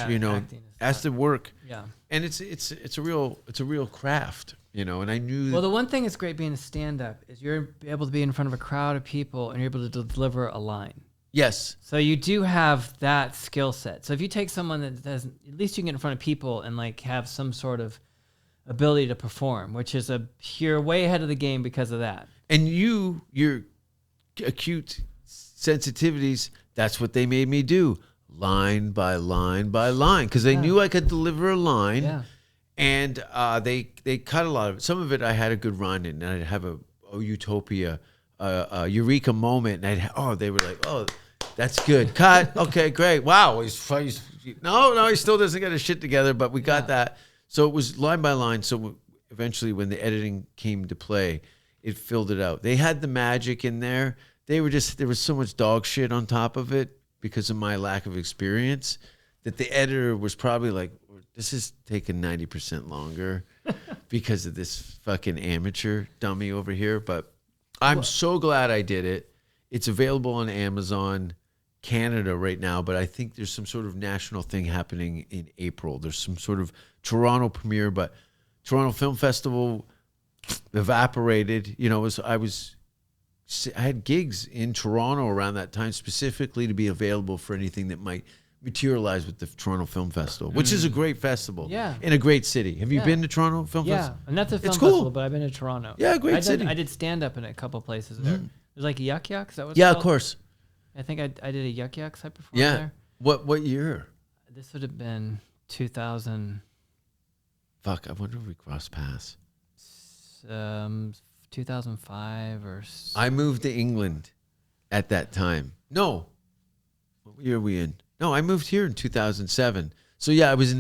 has to work. Yeah, and it's a real craft, And I knew. Well, the one thing that's great being a stand-up is you're able to be in front of a crowd of people and you're able to deliver a line. Yes. So you do have that skill set. So if you take someone that doesn't, at least you can get in front of people and like have some sort of ability to perform, which is you're way ahead of the game because of that. And you're acute sensitivities, that's what they made me do, line by line by line, because they knew I could deliver a line. And they cut a lot of it. Some of it I had a good run in, and I'd have a utopia, a eureka moment, and they were like, "Oh, that's good, cut, okay, great, wow, he's no, he still doesn't get his shit together, but we got that." So it was line by line. So eventually when the editing came to play, it filled it out. They had the magic in there. There was so much dog shit on top of it because of my lack of experience that the editor was probably like, "This is taking 90% longer because of this fucking amateur dummy over here." But I'm so glad I did it. It's available on Amazon Canada right now, but I think there's some sort of national thing happening in April. There's some sort of Toronto premiere, but Toronto Film Festival evaporated. I had gigs in Toronto around that time specifically to be available for anything that might materialize with the Toronto Film Festival, which is a great festival in a great city. Have you been to Toronto Film Festival? Yeah, not the film festival, but I've been to Toronto. Yeah, great city. I did stand-up in a couple places there. There's like Yuck Yuck, is that what it's called? Of course. I think I did a Yuck Yucks. I performed there. What year? This would have been 2000. Fuck, I wonder if we crossed paths. 2005 or... I moved to England at that time. No. What year are we in? No, I moved here in 2007. So yeah, I was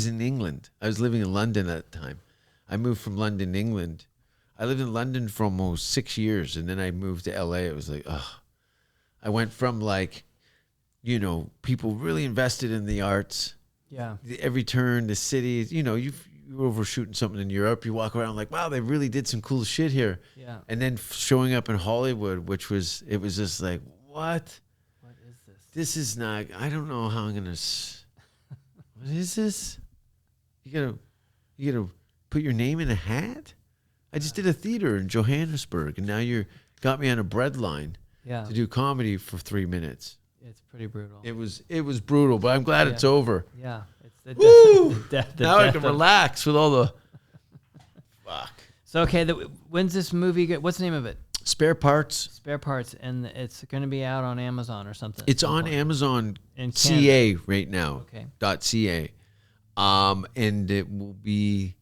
in England. I was living in London at the time. I moved from London, England. I lived in London for almost 6 years, and then I moved to LA. It was like, ugh. I went from like, you know, people really invested in the arts. Yeah. Every turn, the city, you know, you're overshooting something in Europe. You walk around like, wow, they really did some cool shit here. Yeah. And then showing up in Hollywood, it was just like, what? What is this? This is not, I don't know how I'm going to, what is this? You gotta put your name in a hat? I just did a theater in Johannesburg, and now got me on a bread line to do comedy for 3 minutes. It's pretty brutal. It was brutal, but I'm glad it's over. Yeah. It's the Woo! death Now I can relax with all the fuck. So okay, when's this movie? What's the name of it? Spare Parts. Spare Parts, and it's going to be out on Amazon or something. It's on Amazon in CA right now. Okay. .ca. And it will be.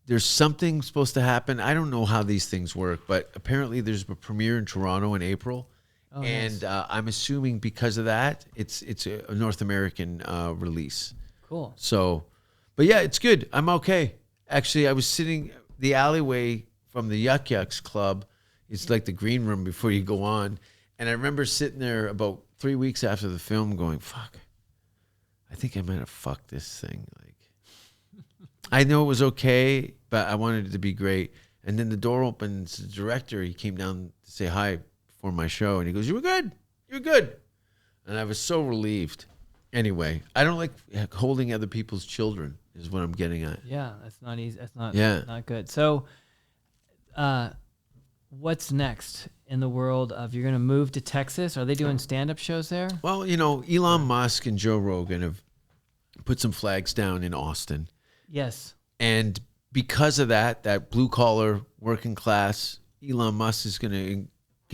There's something supposed to happen. I don't know how these things work, but apparently there's a premiere in Toronto in April. Oh, and nice. I'm assuming because of that, it's a North American release. Cool. So, but yeah, it's good. I'm okay. Actually, I was sitting the alleyway from the Yuck Yucks Club. It's like the green room before you go on. And I remember sitting there about 3 weeks after the film going, fuck, I think I might have fucked this thing. Like, I know it was okay, but I wanted it to be great. And then the door opens. The director, he came down to say hi for my show, and he goes, "You were good. You're good." And I was so relieved. Anyway, I don't like holding other people's children. Is what I'm getting at. Yeah, that's not easy. That's not not good. So, what's next in the world of you're going to move to Texas? Are they doing stand-up shows there? Well, you know, Elon Musk and Joe Rogan have put some flags down in Austin. Yes. And because of that blue collar working class, Elon Musk is going to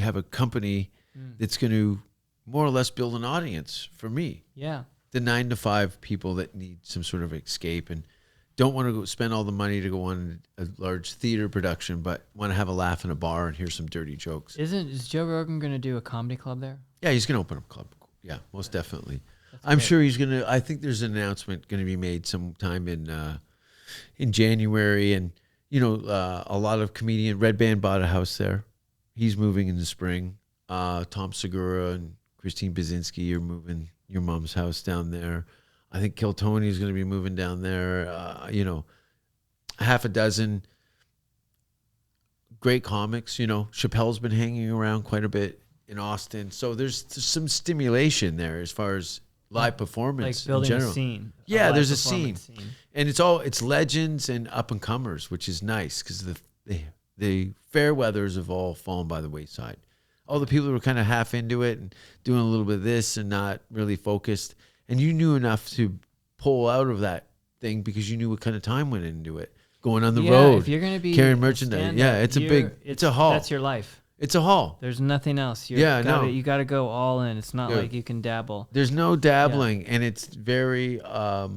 have a company that's going to more or less build an audience for me. Yeah. The 9 to 5 people that need some sort of escape and don't want to go spend all the money to go on a large theater production, but want to have a laugh in a bar and hear some dirty jokes. Is Joe Rogan going to do a comedy club there? Yeah, he's going to open up a club. Yeah, most definitely. That's I'm great. sure he's going to. I think there's an announcement going to be made sometime in January, and you know, a lot of Red Band bought a house there. He's moving in the spring. Tom Segura and Christine Basinski are moving your mom's house down there. I think Kill Tony is going to be moving down there. You know, half a dozen great comics. You know, Chappelle's been hanging around quite a bit in Austin. So there's some stimulation there as far as live performance like building in general. a scene. Yeah, there's a scene. And it's legends and up and comers, which is nice because the fair weathers have all fallen by the wayside. All the people who were kind of half into it and doing a little bit of this and not really focused. And you knew enough to pull out of that thing because you knew what kind of time went into it. Going on the road, if you're going to be carrying merchandise. Yeah, it's a haul. That's your life. It's a haul. There's nothing else. You got to go all in. It's not like you can dabble. There's no dabbling, and it's very. I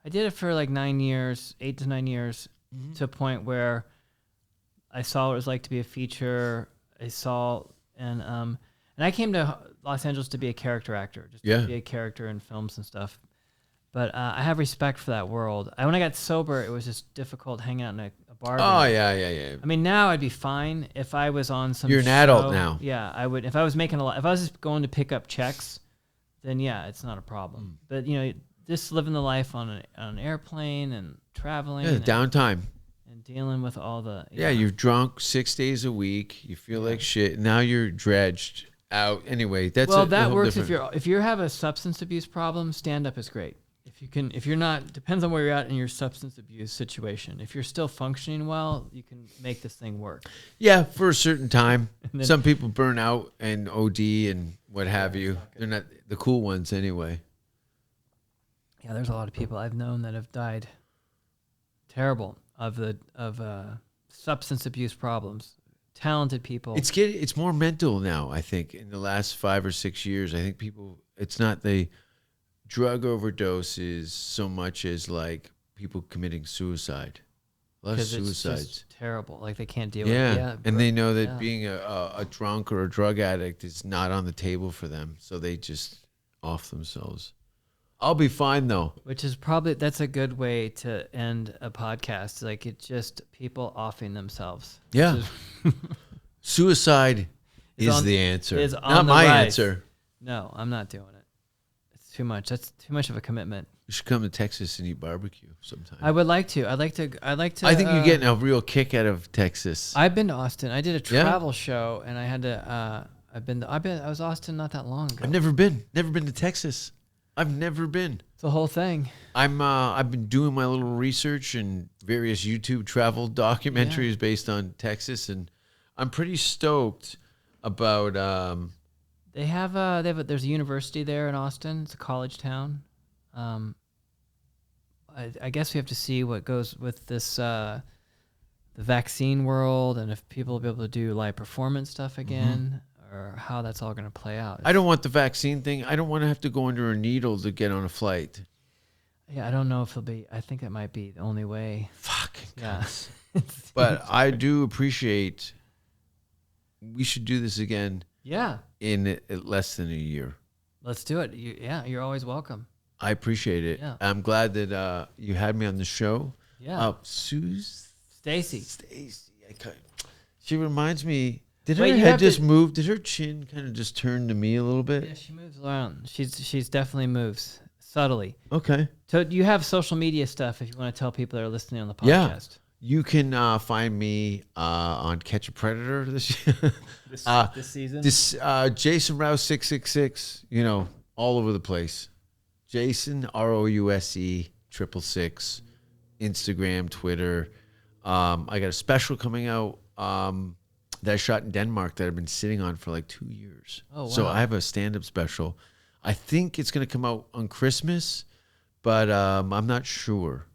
did it for like 9 years, 8 to 9 years, to a point where I saw what it was like to be a feature. And I came to Los Angeles to be a character actor, just to be a character in films and stuff. But I have respect for that world. When I got sober, it was just difficult hanging out in a bar. Oh, yeah. I mean, now I'd be fine if I was on some You're an adult now. Yeah, I would. If I was making if I was just going to pick up checks, then yeah, it's not a problem. But, you know, just living the life on an airplane and traveling. Yeah, downtime. And dealing with all the... Yeah, you're drunk 6 days a week. You feel like shit. Now you're dredged out. Anyway, that works if you have a substance abuse problem. Stand up is great. If you're not, depends on where you're at in your substance abuse situation. If you're still functioning well, you can make this thing work. Yeah, for a certain time. Some people burn out and OD and what have you. They're not the cool ones anyway. Yeah, there's a lot of people I've known that have died terrible of substance abuse problems. Talented people. It's more mental now, I think, in the last 5 or 6 years. I think people, it's not the drug overdoses so much as like people committing suicide. A lot of suicides. It's just terrible. Like they can't deal with it. Yeah. And they know that being a drunk or a drug addict is not on the table for them. So they just off themselves. I'll be fine though. Which is that's a good way to end a podcast. Like it's just people offing themselves. Yeah. Suicide is the answer. Is on not the my rise. answer. No, I'm not doing it. It's too much. That's too much of a commitment. You should come to Texas and eat barbecue sometime. I would like to. I'd like to. I think you're getting a real kick out of Texas. I've been to Austin. I did a travel show, and I had to. I was Austin not that long ago. I've never been to Texas. I've never been. It's the whole thing. I've been doing my little research and various YouTube travel documentaries based on Texas, and I'm pretty stoked about. There's a university there in Austin. It's a college town. I guess we have to see what goes with this the vaccine world, and if people will be able to do live performance stuff again. Or how that's all going to play out. I don't want the vaccine thing. I don't want to have to go under a needle to get on a flight. Yeah, I don't know if it'll be. I think that might be the only way. Fucking yeah. But I do appreciate. We should do this again. Yeah. In less than a year. Let's do it. You're always welcome. I appreciate it. Yeah. I'm glad that you had me on the show. Yeah. Stacy. She reminds me. Did her Wait, head just move? Did her chin kind of just turn to me a little bit? Yeah, she moves around. She's definitely moves subtly. Okay. So you have social media stuff if you want to tell people that are listening on the podcast. Yeah. You can find me on Catch a Predator this season. Jason Rouse 666. All over the place. Jason Rouse 666. Instagram, Twitter. I got a special coming out. That I shot in Denmark that I've been sitting on for like 2 years. Oh, wow. So I have a stand-up special. I think it's going to come out on Christmas, but I'm not sure.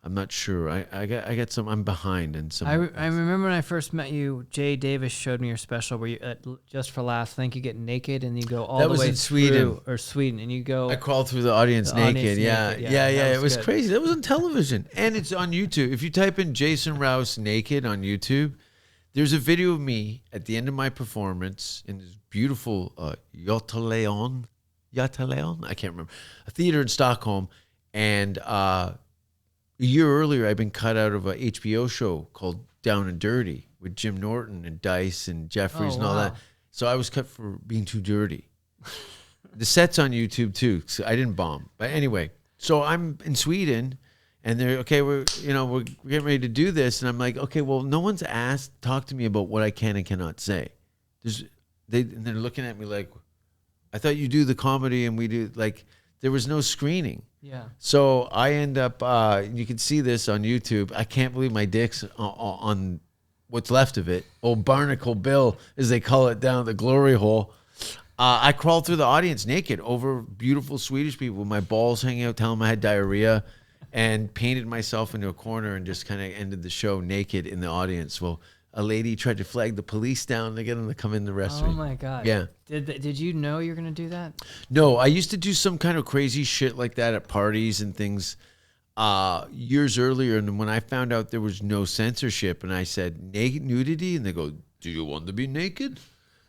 I got some. I'm behind in some. I remember when I first met you, Jay Davis showed me your special where you Just for Laughs. I think you get naked and you go all the way in Sweden or Sweden, and you go. I crawled through the audience naked. Yeah. It was crazy. That was on television and it's on YouTube. If you type in Jason Rouse naked on YouTube. There's a video of me at the end of my performance in this beautiful Götaleon, I can't remember, a theater in Stockholm. And a year earlier, I'd been cut out of a HBO show called Down and Dirty with Jim Norton and Dice and Jeffries and all that. So I was cut for being too dirty. The set's on YouTube too. So I didn't bomb. But anyway, so I'm in Sweden. And they're we're getting ready to do this, and I'm like, okay, well, no one's talked to me about what I can and cannot say. And they're looking at me like, I thought you do the comedy and we do there was no screening. Yeah. So I end up, you can see this on YouTube. I can't believe my dick's on what's left of it. Old Barnacle Bill, as they call it, down at the glory hole. I crawled through the audience naked over beautiful Swedish people with my balls hanging out, telling them I had diarrhea. And painted myself into a corner and just kind of ended the show naked in the audience. Well, a lady tried to flag the police down to get them to come in the restroom. Oh my God! Yeah. Did you know you were gonna do that? No, I used to do some kind of crazy shit like that at parties and things years earlier. And when I found out there was no censorship, and I said naked nudity, and they go, "Do you want to be naked?"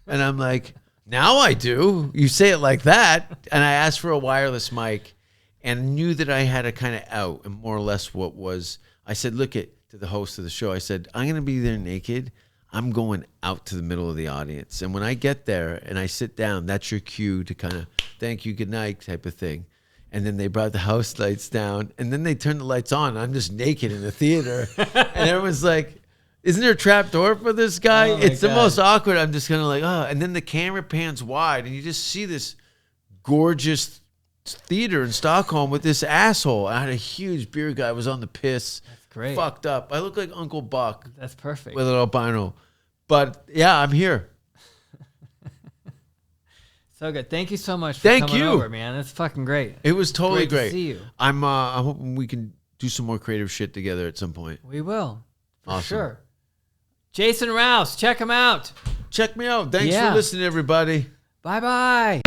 And I'm like, "Now I do." You say it like that, and I asked for a wireless mic. And knew that I had a kind of out, and more or less what was, I said, look to the host of the show, I said, I'm going to be there naked. I'm going out to the middle of the audience. And when I get there and I sit down, that's your cue to kind of thank you, good night type of thing. And then they brought the house lights down, and then they turned the lights on. I'm just naked in the theater. And everyone's like, isn't there a trap door for this guy? It's the most awkward. I'm just kind of like, oh. And then the camera pans wide, and you just see this gorgeous theater in Stockholm with this asshole. I had a huge beer guy was on the piss. That's great. Fucked up. I look like Uncle Buck. That's perfect. With an albino. But yeah, I'm here. So good. Thank you so much for coming over, man. That's fucking great. It was totally great. To see you. I'm hoping we can do some more creative shit together at some point. We will. For sure. Jason Rouse, check him out. Check me out. Thanks for listening, everybody. Bye-bye.